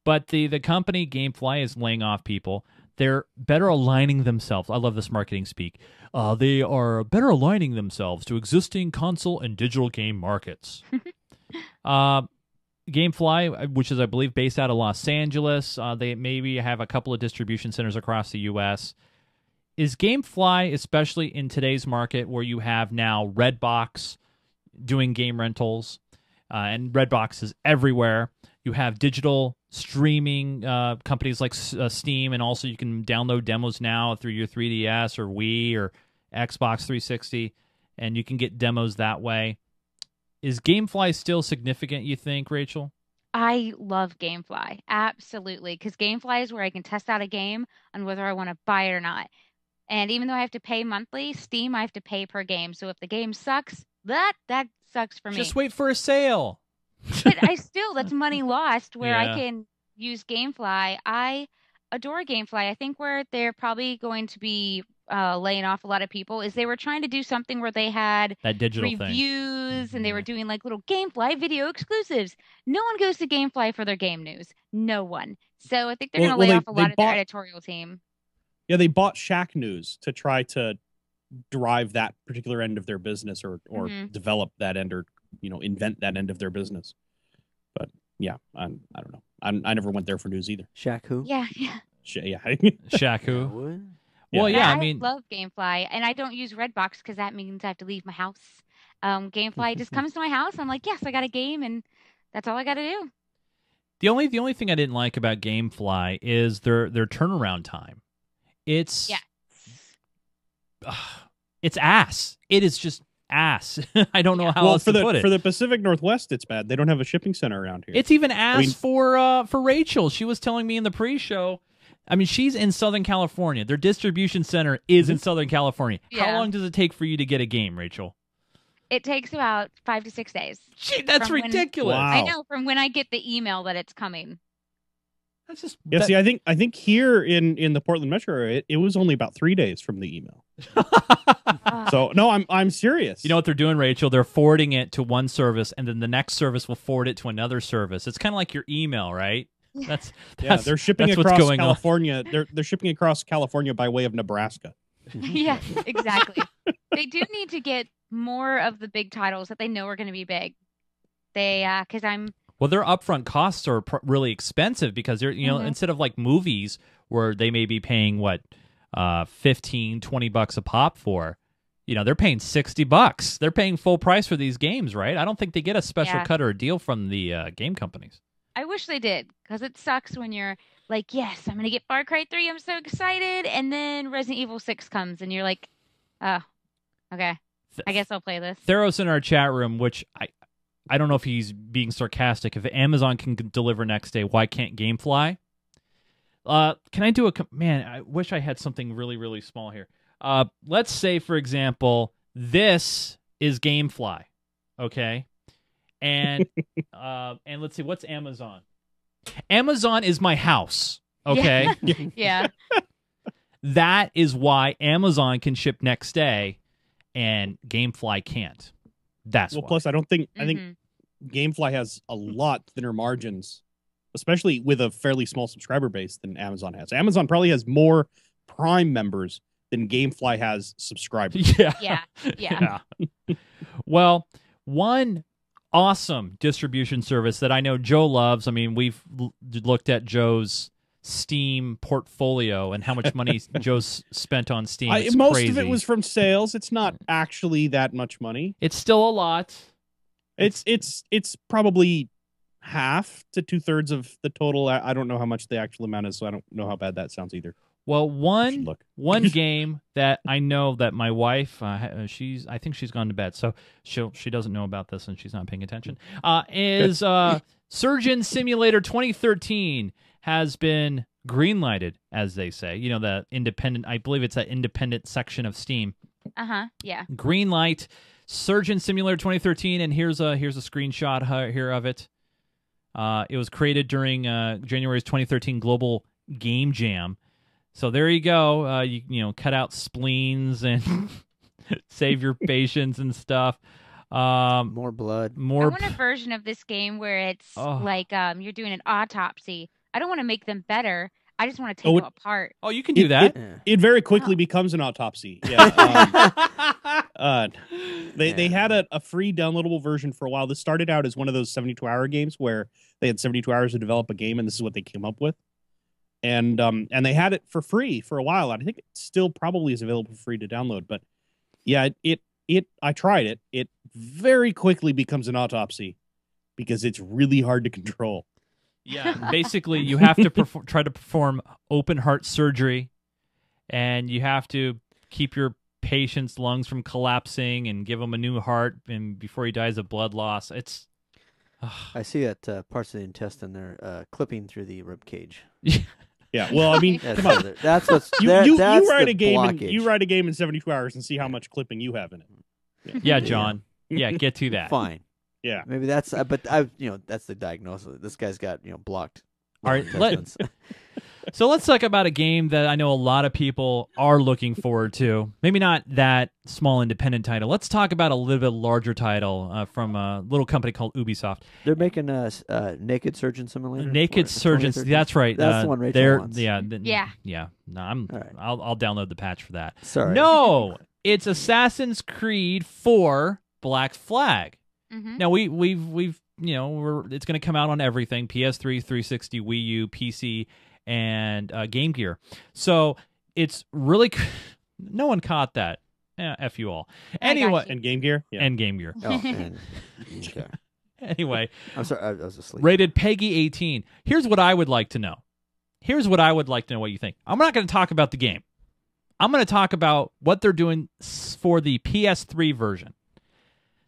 But the company Gamefly is laying off people. They're better aligning themselves. I love this marketing speak. They are better aligning themselves to existing console and digital game markets. Gamefly, which is, I believe, based out of Los Angeles, they maybe have a couple of distribution centers across the U.S. Is Gamefly, especially in today's market where you have now Redbox doing game rentals, and Redbox is everywhere. You have digital streaming companies like Steam, and also you can download demos now through your 3DS or Wii or Xbox 360, and you can get demos that way. Is Gamefly still significant, you think, Rachel? I love Gamefly, absolutely, because Gamefly is where I can test out a game on whether I want to buy it or not. And even though I have to pay monthly, Steam I have to pay per game. So if the game sucks, that sucks for me. Just wait for a sale. But that's money lost where I can use Gamefly. I adore Gamefly. I think where they're probably going to be laying off a lot of people is they were trying to do something where they had that digital reviews thing. And they were doing like little Gamefly video exclusives. No one goes to Gamefly for their game news. No one. So I think they're going to lay off a lot of their editorial team. Yeah, they bought Shack News to try to drive that particular end of their business or develop that end or invent that end of their business. But yeah, I don't know. I never went there for news either. Shack who? Yeah. Shack who? Yeah. Well, yeah, I love Gamefly, and I don't use Redbox because that means I have to leave my house. Gamefly just comes to my house. I'm like, yes, I got a game, and that's all I got to do. The only thing I didn't like about Gamefly is their turnaround time. It's ass. It is just ass. I don't know how else to put it. For the Pacific Northwest, it's bad. They don't have a shipping center around here. It's even ass for Rachel. She was telling me in the pre-show. I mean, she's in Southern California. Their distribution center is in Southern California. Yeah. How long does it take for you to get a game, Rachel? It takes about 5 to 6 days. Gee, that's ridiculous. Wow. I know, from when I get the email that it's coming. That's just see, I think here in the Portland metro area, it was only about 3 days from the email. So no, I'm serious. You know what they're doing, Rachel? They're forwarding it to one service, and then the next service will forward it to another service. It's kind of like your email, right? That's they're shipping across California. They're shipping across California by way of Nebraska. Yeah, exactly. They do need to get more of the big titles that they know are going to be big. Because Well, their upfront costs are really expensive because they're, instead of like movies where they may be paying what, $15-20 a pop for, they're paying $60. They're paying full price for these games, right? I don't think they get a special cut or a deal from the game companies. I wish they did, because it sucks when you're like, yes, I'm going to get Far Cry 3. I'm so excited. And then Resident Evil 6 comes and you're like, oh, okay. I guess I'll play this. Theros in our chat room, which I don't know if he's being sarcastic. If Amazon can deliver next day, why can't Gamefly? Can I do man, I wish I had something really, really small here. Let's say, for example, this is Gamefly, okay? And and let's see, what's Amazon? Amazon is my house, okay? Yeah. That is why Amazon can ship next day and Gamefly can't. That's why. Plus, I think Gamefly has a lot thinner margins, especially with a fairly small subscriber base than Amazon has. Amazon probably has more Prime members than Gamefly has subscribers. Yeah. Well, one awesome distribution service that I know Joe loves. I mean, we've looked at Joe's Steam portfolio and how much money Joe's spent on Steam. Most crazy. of it was from sales. It's not actually that much money. It's still a lot. It's probably half to 2/3 of the total. I don't know how much the actual amount is, so I don't know how bad that sounds either. Well, one game that I know that my wife, I think she's gone to bed, so she doesn't know about this and she's not paying attention. Is Surgeon Simulator 2013 has been greenlighted, as they say. The independent. I believe it's that independent section of Steam. Yeah. Greenlight Surgeon Simulator 2013, and here's a screenshot here of it. It was created during January's 2013 Global Game Jam. So there you go. You cut out spleens and save your patients and stuff. More blood. I want a version of this game where it's like you're doing an autopsy. I don't want to make them better. I just want to take them apart. Oh, you can do that. It very quickly becomes an autopsy. Yeah. They had a free downloadable version for a while. This started out as one of those 72-hour games where they had 72 hours to develop a game, and this is what they came up with. And they had it for free for a while. I think it still probably is available for free to download. But yeah, I tried it. It very quickly becomes an autopsy because it's really hard to control. Yeah, basically you have to try to perform open heart surgery, and you have to keep your patient's lungs from collapsing and give him a new heart and before he dies of blood loss. It's I see that parts of the intestine there clipping through the rib cage. Yeah, well, I mean, come on. That's what's you that's write the a game. blockage. You write a game in 72 hours and see how much clipping you have in it. Yeah, John. Yeah, get to that. Fine. Yeah, maybe that's. But that's the diagnosis. This guy's got blocked. All right, so let's talk about a game that I know a lot of people are looking forward to. Maybe not that small independent title. Let's talk about a little bit larger title from a little company called Ubisoft. They're making a Naked Surgeon Simulator. Naked Surgeons. That's right. That's the one Rachel wants. Yeah. No, I'll download the patch for that. Sorry. No, it's Assassin's Creed 4 Black Flag. Mm-hmm. Now we've it's going to come out on everything: PS3, 360, Wii U, PC, and Game Gear. So it's really no one caught that. F you all. Anyway, and Game Gear. Yeah. And Game Gear. Oh, okay. Anyway, I'm sorry, I was asleep. Rated PEGI 18. Here's what I would like to know. What you think. I'm not going to talk about the game. I'm going to talk about what they're doing for the PS3 version.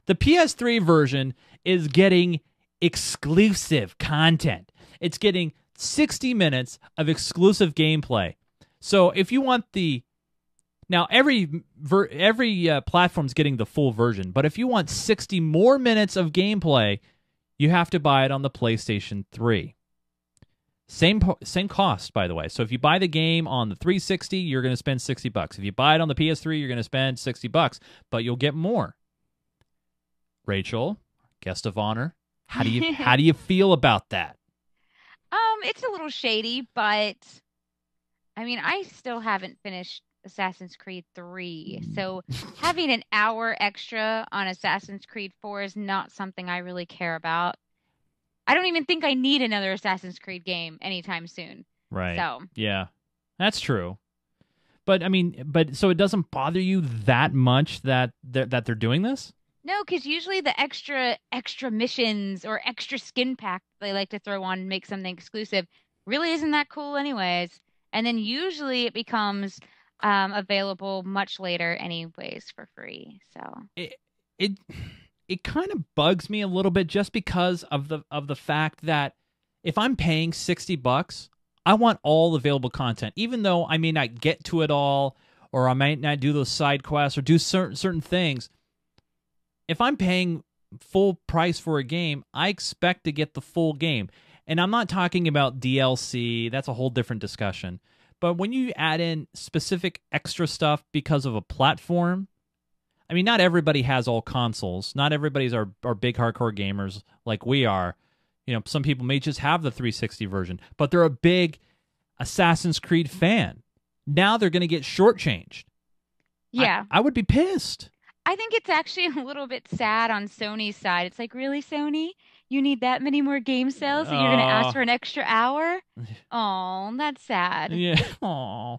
The PS3 version is getting exclusive content. It's getting 60 minutes of exclusive gameplay. So if you want now every platform's getting the full version, but if you want 60 more minutes of gameplay, you have to buy it on the PlayStation 3. Same cost, by the way. So if you buy the game on the 360, you're going to spend $60. If you buy it on the PS3, you're going to spend $60, but you'll get more. Rachel, guest of honor, how do you feel about that? It's a little shady, but I mean, I still haven't finished Assassin's Creed 3. So having an hour extra on Assassin's Creed 4 is not something I really care about. I don't even think I need another Assassin's Creed game anytime soon. Right. So yeah, that's true. But I mean, so it doesn't bother you that much that they're doing this? no, because usually the extra missions or extra skin pack they like to throw on and make something exclusive really isn't that cool anyways. And then usually it becomes available much later anyways for free. So It kind of bugs me a little bit just because of the fact that if I'm paying $60, I want all available content, even though I may not get to it all, or I might not do those side quests or do certain things. If I'm paying full price for a game, I expect to get the full game. And I'm not talking about DLC. That's a whole different discussion. But when you add in specific extra stuff because of a platform, I mean, not everybody has all consoles. Not everybody's are big hardcore gamers like we are. You know, some people may just have the 360 version, but they're a big Assassin's Creed fan. Now they're going to get shortchanged. yeah. I would be pissed. I think it's actually a little bit sad on Sony's side. It's like, really, Sony? You need that many more game sales that you're going to ask for an extra hour? Oh, that's sad. Yeah. Aw.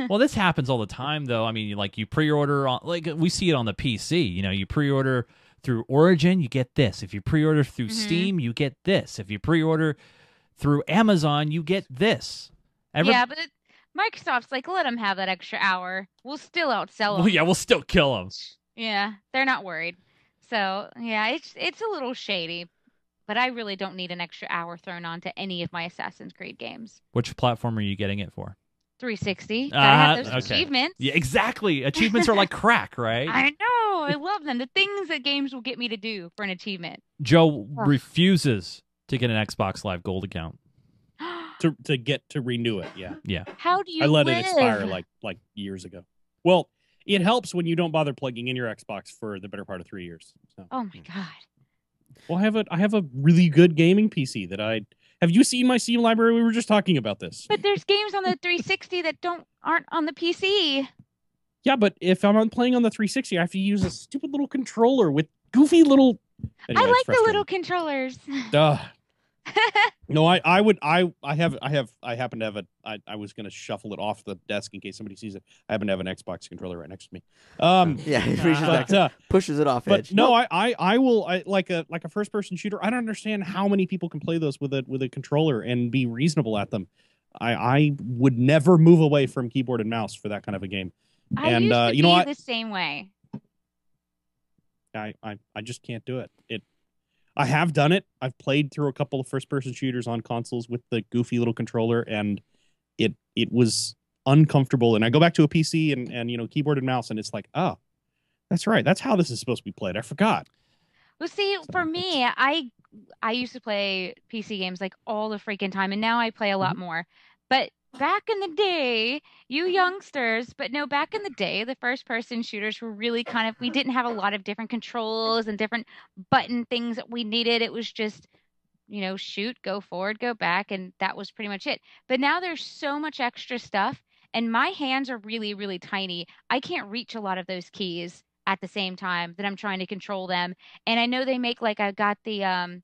Well, this happens all the time, though. I mean, like you pre-order on, like we see it on the PC. You know, you pre-order through Origin, you get this. If you pre-order through Steam, you get this. If you pre-order through Amazon, you get this. Yeah, but Microsoft's like, let them have that extra hour. We'll still outsell them. Well, yeah, we'll still kill them. Yeah, they're not worried. So, yeah, it's a little shady. But I really don't need an extra hour thrown onto any of my Assassin's Creed games. Which platform are you getting it for? 360. Gotta have those okay. achievements. Yeah, exactly. Achievements are like crack, right? I know. I love them. The things that games will get me to do for an achievement. Joe refuses to get an Xbox Live Gold account. to get to renew it. Yeah. Yeah. How do you I let live? it expire like years ago. Well, it helps when you don't bother plugging in your Xbox for the better part of 3 years. So. Oh my god. Well, I have a really good gaming PC that have you seen my Steam library? We were just talking about this. But there's games on the 360 that aren't on the PC. Yeah, but if I'm playing on the 360, I have to use a stupid little controller with goofy little. Anyway, I like the little controllers. Duh. No, I happen to have I was gonna shuffle it off the desk in case somebody sees it. I happen to have an Xbox controller right next to me. Yeah, he pushes it off but edge. no, I will like a first person shooter. I don't understand how many people can play those with a controller and be reasonable at them. I would never move away from keyboard and mouse for that kind of a game. I used to be the same way. I just can't do it. I have done it. I've played through a couple of first-person shooters on consoles with the goofy little controller, and it was uncomfortable. And I go back to a PC and keyboard and mouse, and it's like, oh, that's right. That's how this is supposed to be played. I forgot. Well, see, for me, I used to play PC games like all the freaking time, and now I play a lot more. But back in the day, you youngsters, back in the day, the first-person shooters were really we didn't have a lot of different controls and different button things that we needed. It was just, shoot, go forward, go back, and that was pretty much it. But now there's so much extra stuff, and my hands are really, really tiny. I can't reach a lot of those keys at the same time that I'm trying to control them. And I know they make, I've got the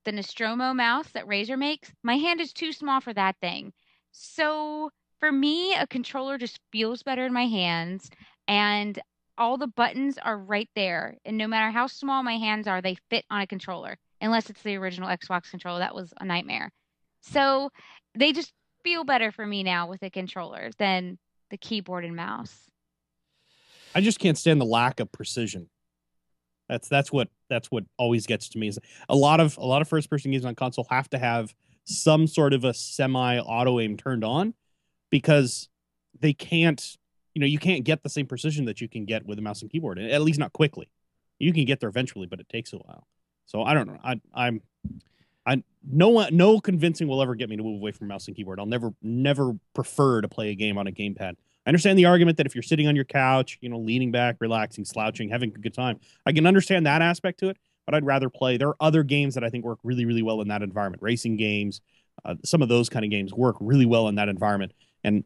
Nostromo mouse that Razer makes. My hand is too small for that thing. So for me, a controller just feels better in my hands, and all the buttons are right there. And no matter how small my hands are, they fit on a controller, unless it's the original Xbox controller. That was a nightmare. So they just feel better for me now with a controller than the keyboard and mouse. I just can't stand the lack of precision. That's what always gets to me. Is a lot of first person games on console have to have some sort of a semi auto aim turned on, because they can't, you can't get the same precision that you can get with a mouse and keyboard, at least not quickly. You can get there eventually, but it takes a while. So I don't know. No convincing will ever get me to move away from mouse and keyboard. I'll never prefer to play a game on a gamepad. I understand the argument that if you're sitting on your couch, leaning back, relaxing, slouching, having a good time, I can understand that aspect to it. But I'd rather play. There are other games that I think work really, really well in that environment. Racing games, some of those kind of games work really well in that environment. And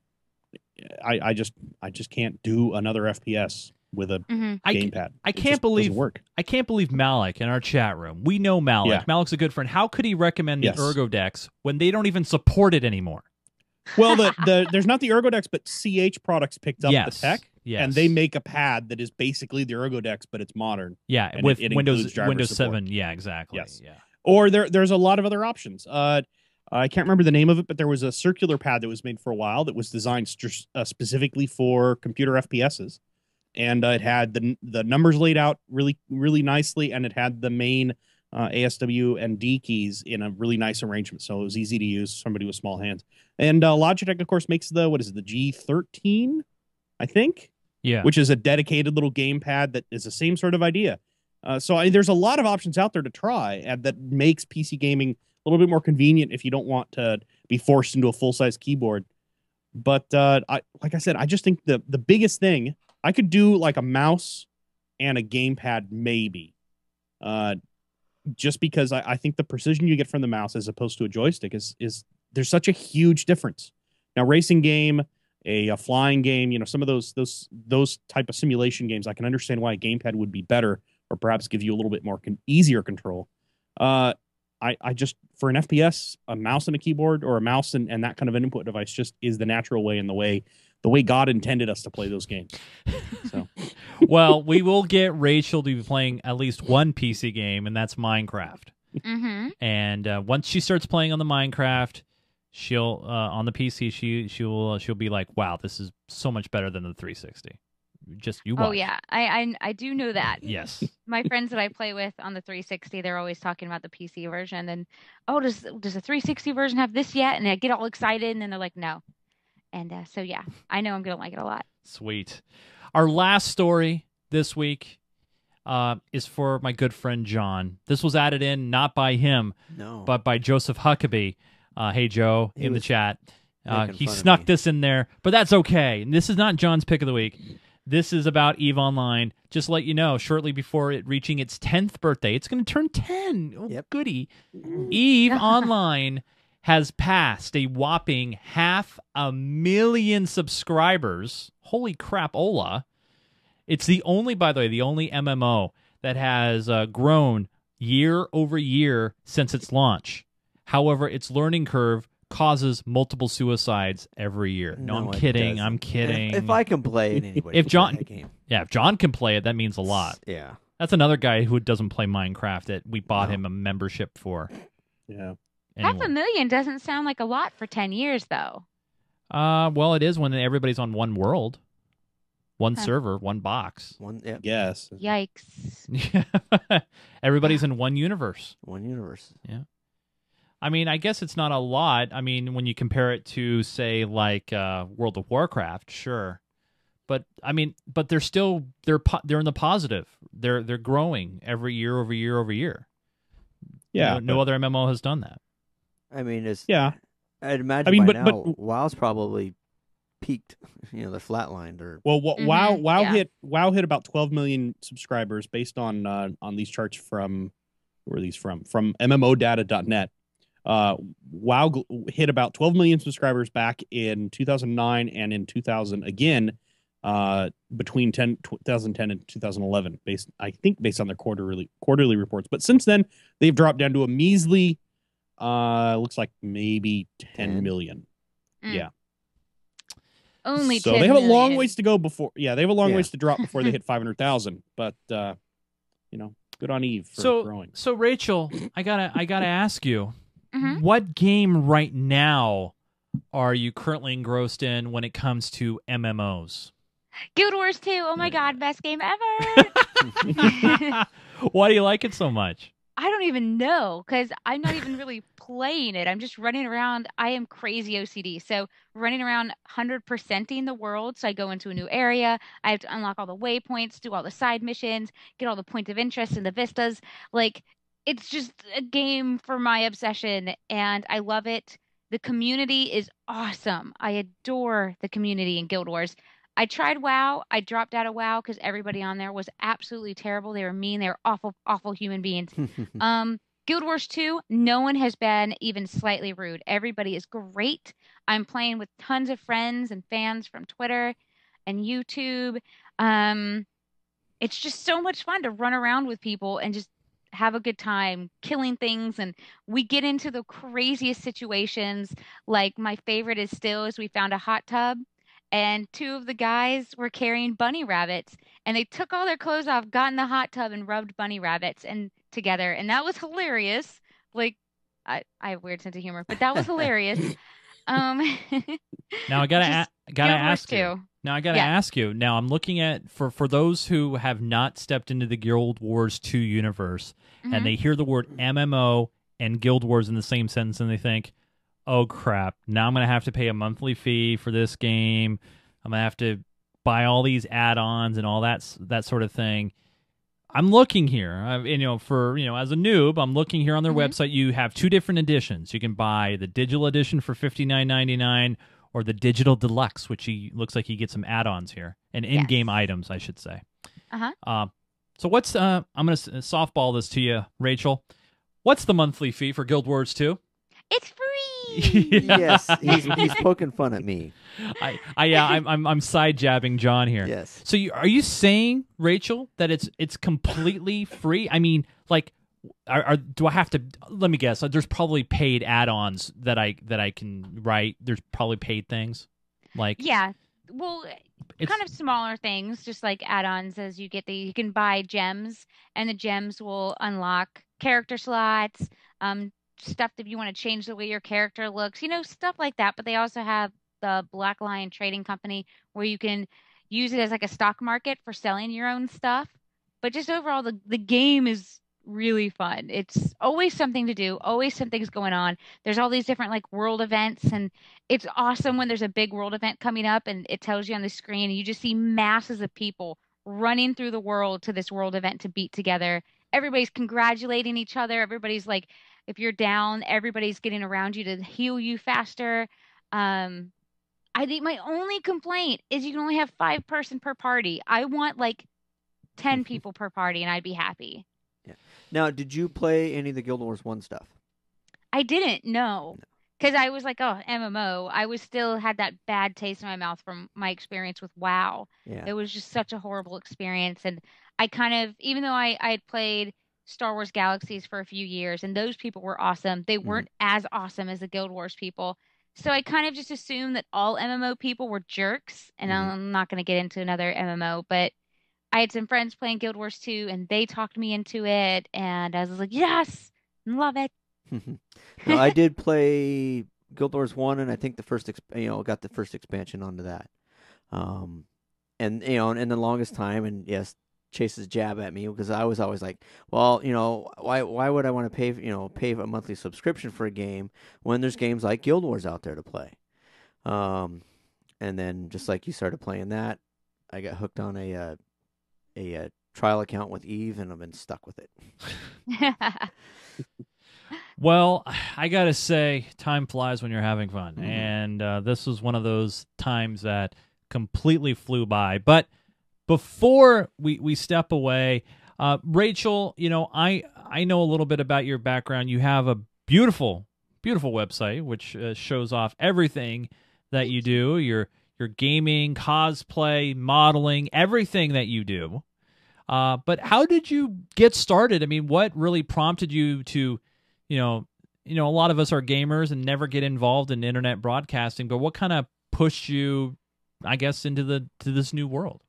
I just can't do another FPS with a gamepad. I It can't just believe doesn't work. I can't believe Malik in our chat room. We know Malik. Yeah. Malik's a good friend. How could he recommend the Yes. Ergodex when they don't even support it anymore? Well, there's not the Ergodex, but CH products picked up the tech, Yes. and they make a pad that is basically the Ergodex, but it's modern. Yeah, and with it Windows includes driver support. 7. Yeah, exactly. Yes. Yeah. Or there's a lot of other options. I can't remember the name of it, but there was a circular pad that was made for a while that was designed specifically for computer FPSs, and it had the numbers laid out really really nicely, and it had the main ASW and D keys in a really nice arrangement, so it was easy to use for somebody with small hands. And Logitech, of course, makes the G13, I think, Yeah. which is a dedicated little gamepad that is the same sort of idea. There's a lot of options out there to try, and that makes PC gaming a little bit more convenient if you don't want to be forced into a full-size keyboard. But like I said, I just think the biggest thing, I could do like a mouse and a gamepad maybe. Just because I think the precision you get from the mouse as opposed to a joystick is there's such a huge difference. Now, racing game, a flying game, some of those type of simulation games, I can understand why a gamepad would be better, or perhaps give you a little bit more easier control. I just, for an FPS, a mouse and a keyboard, or a mouse and that kind of an input device just is the natural way, and the way God intended us to play those games. So, Well, we will get Rachel to be playing at least one PC game, and that's Minecraft. Mm-hmm. And once she starts playing on the Minecraft, she'll on the PC, she'll be like, "Wow, this is so much better than the 360." Just you watch. Oh yeah, I do know that. Yes. My friends that I play with on the 360, they're always talking about the PC version, and does the 360 version have this yet? And I get all excited, and then they're like, no. And so yeah, I know I'm gonna like it a lot. Sweet. Our last story this week is for my good friend John. This was added in not by him, but by Joseph Huckabee. Hey Joe, in the chat. He snuck this in there, but that's okay. And this is not John's pick of the week. This is about EVE Online. Just to let you know, shortly before it reaching its 10th birthday, it's going to turn 10. Oh, yep. Goody. EVE Online has passed a whopping 500,000 subscribers. Holy crap, Ola. It's the only MMO that has grown year over year since its launch. However, its learning curve causes multiple suicides every year. No, I'm kidding. I'm kidding. If I can play it, anybody if can John, play that game. Yeah, if John can play it, that means a lot. Yeah. That's another guy who doesn't play Minecraft that we bought him a membership for. Yeah. Anyway. 500,000 doesn't sound like a lot for 10 years, though. Well, it is when everybody's on one world, one server, one box. Yes. Yikes. Everybody's in one universe. One universe. Yeah. I mean, I guess it's not a lot. I mean, when you compare it to, say, like World of Warcraft, sure. But I mean, but they're still they're in the positive. They're growing every year over year over year. Yeah. No other MMO has done that. I mean, I I'd imagine mean, by but now WoW's probably peaked. They're flatlined or. Well, WoW yeah. hit about 12 million subscribers based on these charts from, where are these from mmodata.net. WoW hit about 12 million subscribers back in 2009 and in 2000 again, between 2010 and 2011, based on their quarterly reports. But since then, they've dropped down to a measly, looks like maybe 10 million. Yeah. Only so 10 they have a million. long ways to go before. Yeah, they have a long ways to drop before they hit 500,000. But good on Eve for growing. So Rachel, I gotta ask you, Mm-hmm. what game right now are you currently engrossed in when it comes to MMOs? Guild Wars 2. Oh my God, best game ever. Why do you like it so much? I don't even know, because I'm not even really playing it. I'm just running around. I am crazy OCD. So running around 100%ing the world. So I go into a new area. I have to unlock all the waypoints, do all the side missions, get all the points of interest in the vistas. Like, it's just a game for my obsession, and I love it. The community is awesome. I adore the community in Guild Wars. I tried WoW. I dropped out of WoW because everybody on there was absolutely terrible. They were mean. They were awful, awful human beings. Guild Wars 2, no one has been even slightly rude. Everybody is great. I'm playing with tons of friends and fans from Twitter and YouTube. Um, it's just so much fun to run around with people and just have a good time killing things. And we get into the craziest situations. Like my favorite is still is we found a hot tub and two of the guys were carrying bunny rabbits and they took all their clothes off, got in the hot tub and rubbed bunny rabbits and together. And that was hilarious. Like I have a weird sense of humor, but that was hilarious. Now I gotta Guild Wars ask 2. you. Now I gotta Yeah. ask you. Now I'm looking at for those who have not stepped into the Guild Wars 2 universe Mhm. and they hear the word MMO and Guild Wars in the same sentence and they think, "Oh crap! Now I'm gonna have to pay a monthly fee for this game. I'm gonna have to buy all these add-ons and all that sort of thing." I'm looking here, as a noob, I'm looking here on their Mhm. website. You have two different editions. You can buy the digital edition for $59.99 or the digital deluxe, which looks like he gets some add-ons here and in-game Yes. items, I should say. Uh-huh. So what's I'm going to softball this to you, Rachel. What's the monthly fee for Guild Wars 2? It's free. Yes, he's poking fun at me. I'm side jabbing John here. Yes. So are you saying, Rachel, that it's completely free? I mean, like, do I have to? Let me guess. There's probably paid add-ons that I can write. There's probably paid things, like Yeah. Well, it's, kind of smaller things, just like add-ons as you get you can buy gems and the gems will unlock character slots, stuff if you want to change the way your character looks, stuff like that. But they also have the Black Lion Trading Company where you can use it as like a stock market for selling your own stuff. But just overall, the game is really fun. It's always something to do, always something's going on. There's all these different like world events, and it's awesome when there's a big world event coming up and it tells you on the screen, and you just see masses of people running through the world to this world event to beat together. Everybody's congratulating each other. Everybody's like, if you're down, everybody's getting around you to heal you faster. I think my only complaint is you can only have 5 person per party. I want like 10 people per party and I'd be happy. Yeah. Now, did you play any of the Guild Wars 1 stuff? I didn't know because I was like, oh, MMO. I was still had that bad taste in my mouth from my experience with WoW. Yeah. It was just such a horrible experience. And I kind of, even though I had played Star Wars Galaxies for a few years and those people were awesome, they weren't as awesome as the Guild Wars people. So I kind of just assumed that all MMO people were jerks. And I'm not going to get into another MMO, but I had some friends playing Guild Wars 2 and they talked me into it. And I was like, yes, love it. No, I did play Guild Wars 1, and I think the first, got the first expansion onto that. And in the longest time, and yes, Chase's jab at me because I was always like, well, why would I want to pay a monthly subscription for a game when there's games like Guild Wars out there to play? And then just like you started playing that, I got hooked on a trial account with Eve, and I've been stuck with it. Well, I gotta say, time flies when you're having fun, and this was one of those times that completely flew by. But before we step away, Rachel, I know a little bit about your background. You have a beautiful, beautiful website which shows off everything that you do. Your gaming, cosplay, modeling, everything that you do. But how did you get started? I mean, what really prompted you to, a lot of us are gamers and never get involved in internet broadcasting, but what kind of pushed you, I guess, into this new world?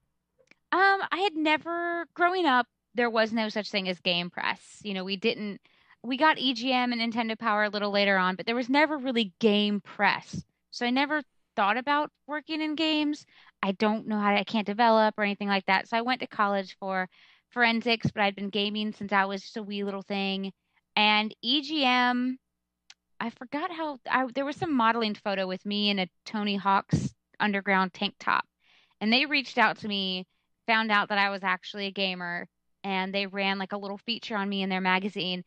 I had never, growing up, there was no such thing as Game Press. We got EGM and Nintendo Power a little later on, but there was never really Game Press. So I never thought about working in games. I don't know I can't develop or anything like that. So I went to college for forensics, but I'd been gaming since I was just a wee little thing. And EGM, I forgot there was some modeling photo with me in a Tony Hawk's Underground tank top. And they reached out to me, found out that I was actually a gamer, and they ran like a little feature on me in their magazine.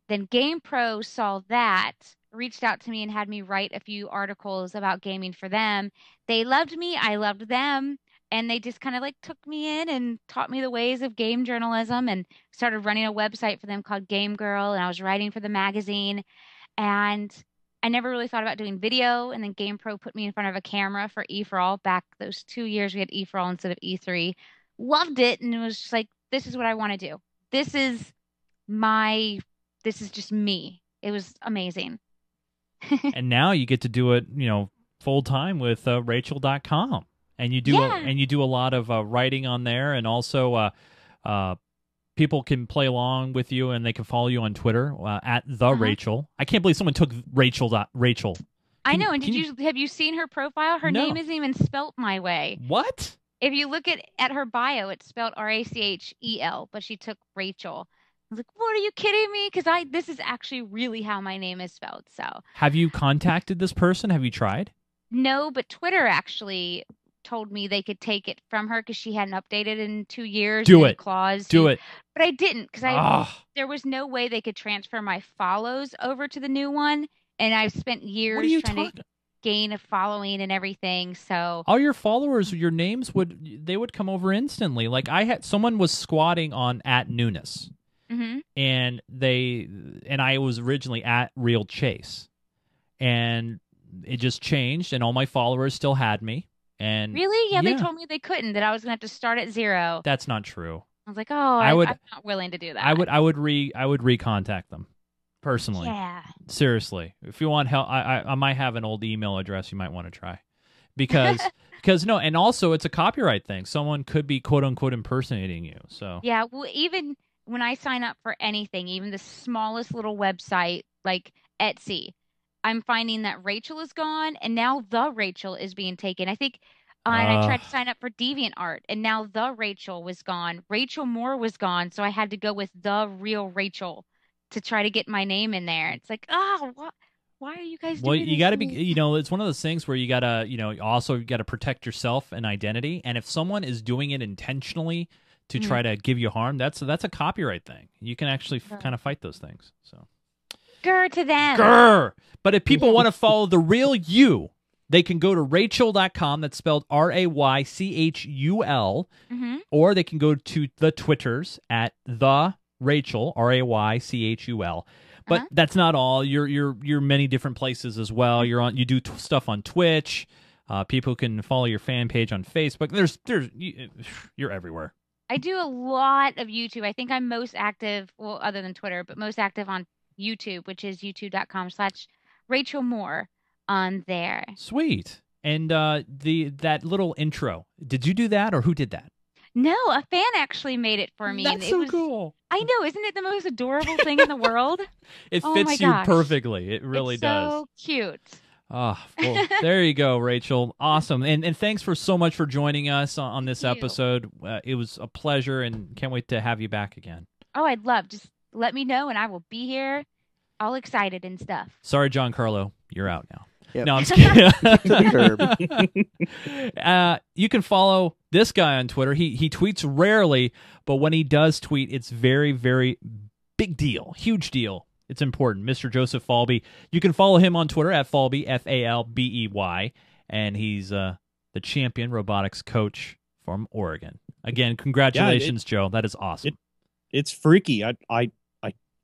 Then GamePro saw that, reached out to me and had me write a few articles about gaming for them. They loved me, I loved them, and they just kind of like took me in and taught me the ways of game journalism and started running a website for them called Game Girl, and I was writing for the magazine. And I never really thought about doing video, and then GamePro put me in front of a camera for E4All back those 2 years we had E4All instead of E3. Loved it, and it was just like, this is what I want to do. This is just me. It was amazing. And now you get to do it, full time with Raychul.com. And you do a lot of writing on there, and also people can play along with you, and they can follow you on Twitter at the Raychul. I can't believe someone took Raychul. I know. And have you seen her profile? Her No. name isn't even spelt my way. What? If you look at her bio, it's spelled Rachel, but she took Raychul. I was like, what, are you kidding me? Because this is actually really how my name is spelled. So Have you contacted this person? Have you tried? no, but Twitter actually told me they could take it from her because she hadn't updated in 2 years. Do and it. Clause. Do it. But I didn't because Ah. there was no way they could transfer my follows over to the new one. And I've spent years What are you trying talking? to gain a following and everything. So All your followers, your names would come over instantly. Like someone was squatting on at Nunes, and I was originally at Real Chase, and it just changed, and all my followers still had me. And really, yeah, they told me they couldn't. That I was gonna have to start at zero. That's not true. I was like, oh, I'm not willing to do that. I would recontact them personally. Yeah. Seriously, if you want help, I might have an old email address you might want to try, because no, and also it's a copyright thing. Someone could be quote unquote impersonating you. So Yeah, well, even when I sign up for anything, even the smallest little website like Etsy, I'm finding that Raychul is gone, and now the Raychul is being taken. I think, and I tried to sign up for DeviantArt, and now the Raychul was gone. Raychul Moore was gone, so I had to go with the real Raychul to try to get my name in there. It's like, why are you guys doing well, this you got to to be, me? it's one of those things where you gotta, also you gotta protect yourself and identity. And if someone is doing it intentionally to try to give you harm, that's a copyright thing. You can actually kind of fight those things. So. Grr to them. Grr! But if people want to follow the real you, they can go to Raychul.com. That's spelled Raychul. Or they can go to the Twitters at the Raychul, Raychul. But that's not all. You're many different places as well. You do stuff on Twitch. People can follow your fan page on Facebook. You're everywhere. I do a lot of YouTube. I think I'm most active, well, other than Twitter, but most active on YouTube, which is youtube.com/Raychul Moore on there. Sweet. And that little intro, did you do that, or who did that? No, a fan actually made it for me. That's and it was cool. I know, isn't it the most adorable thing in the world? It Oh fits my you gosh. perfectly. It really It's does. so cute. Oh, well, there you go, Raychul. Awesome. And thanks so much for joining us on this Thank you. episode. It was a pleasure, and can't wait to have you back again. Oh, I'd love. Just let me know, and I will be here, all excited and stuff. Sorry, John Carlo. You're out now. Yep. No, I'm just kidding. To the curb. You can follow this guy on Twitter. He tweets rarely, but when he does tweet, it's very, very big deal. Huge deal. It's important. Mr. Joseph Falbey. You can follow him on Twitter at Falbey, Falbey, and he's the champion robotics coach from Oregon. Again, congratulations, Joe. That is awesome. It's freaky.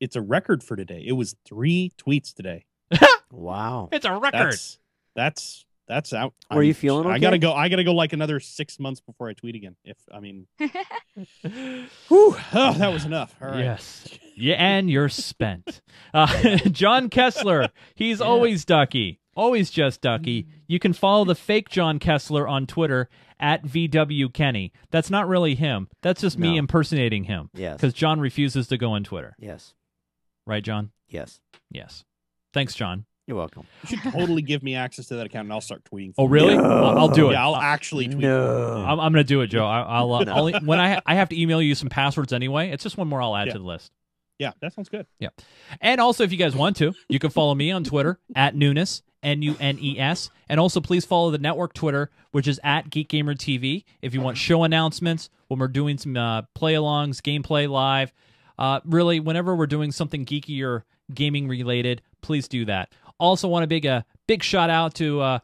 It's a record for today. It was 3 tweets today. Wow. It's a record. That's out. Were you feeling okay? I gotta go like another 6 months before I tweet again. Whew, that was enough. All right. Yes. Yeah, and you're spent. John Kessler, he's always ducky. Always just ducky. You can follow the fake John Kessler on Twitter at VWKenny. That's not really him. That's just me No. impersonating him. Yes. Because John refuses to go on Twitter. Yes. Right, John? Yes. Yes. Thanks, John. You're welcome. You should totally give me access to that account, and I'll start tweeting. Oh, really? No. I'll do it. Yeah, I'll actually tweet. No. I'm going to do it, Joe. I'll when I have to email you some passwords anyway. It's just one more I'll add to the list. Yeah, that sounds good. Yeah. And also, if you guys want to, you can follow me on Twitter at Nunes, Nunes. And also, please follow the network Twitter, which is at Geek Gamer TV. If you want show announcements, when we're doing some play-alongs, gameplay live, really, whenever we're doing something geeky or gaming related, please do that. Also, want to big shout out to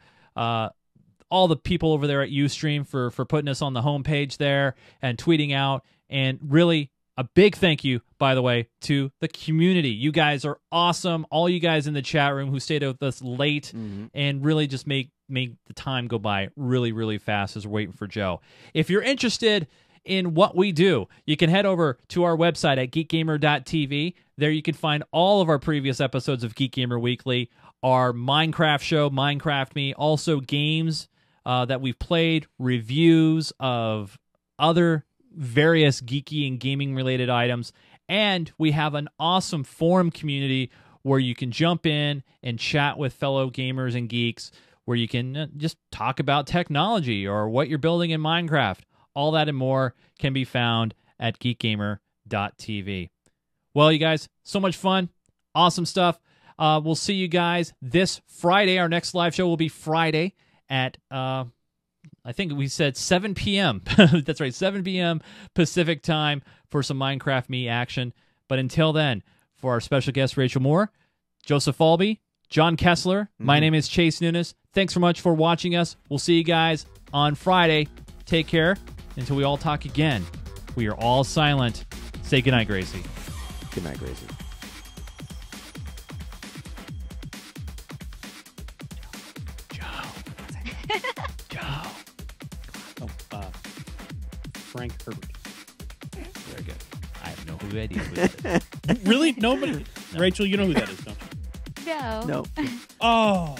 all the people over there at Ustream for putting us on the homepage there and tweeting out. And really, a big thank you, by the way, to the community. You guys are awesome. All you guys in the chat room who stayed with us late and really just make the time go by really, really fast as we're waiting for Joe. If you're interested in what we do, you can head over to our website at geekgamer.tv. There you can find all of our previous episodes of Geek Gamer Weekly, our Minecraft show, Minecraft Me, also games that we've played, reviews of other various geeky and gaming related items, and we have an awesome forum community where you can jump in and chat with fellow gamers and geeks, where you can just talk about technology or what you're building in Minecraft. All that and more can be found at geekgamer.tv. Well, you guys, so much fun. Awesome stuff. We'll see you guys this Friday. Our next live show will be Friday at, I think we said 7 p.m. That's right, 7 p.m. Pacific time for some Minecraft Me action. But until then, for our special guest, Raychul Moore, Joseph Falbey, John Kessler, my name is Chase Nunes. Thanks so much for watching us. We'll see you guys on Friday. Take care. Until we all talk again, we are all silent. Say goodnight, Gracie. Good night, Gracie. Joe. Oh, Frank Herbert. Very good. I have no idea who that is. Really? Nobody? No. Rachel, you know who that is, don't you? No. No. Oh.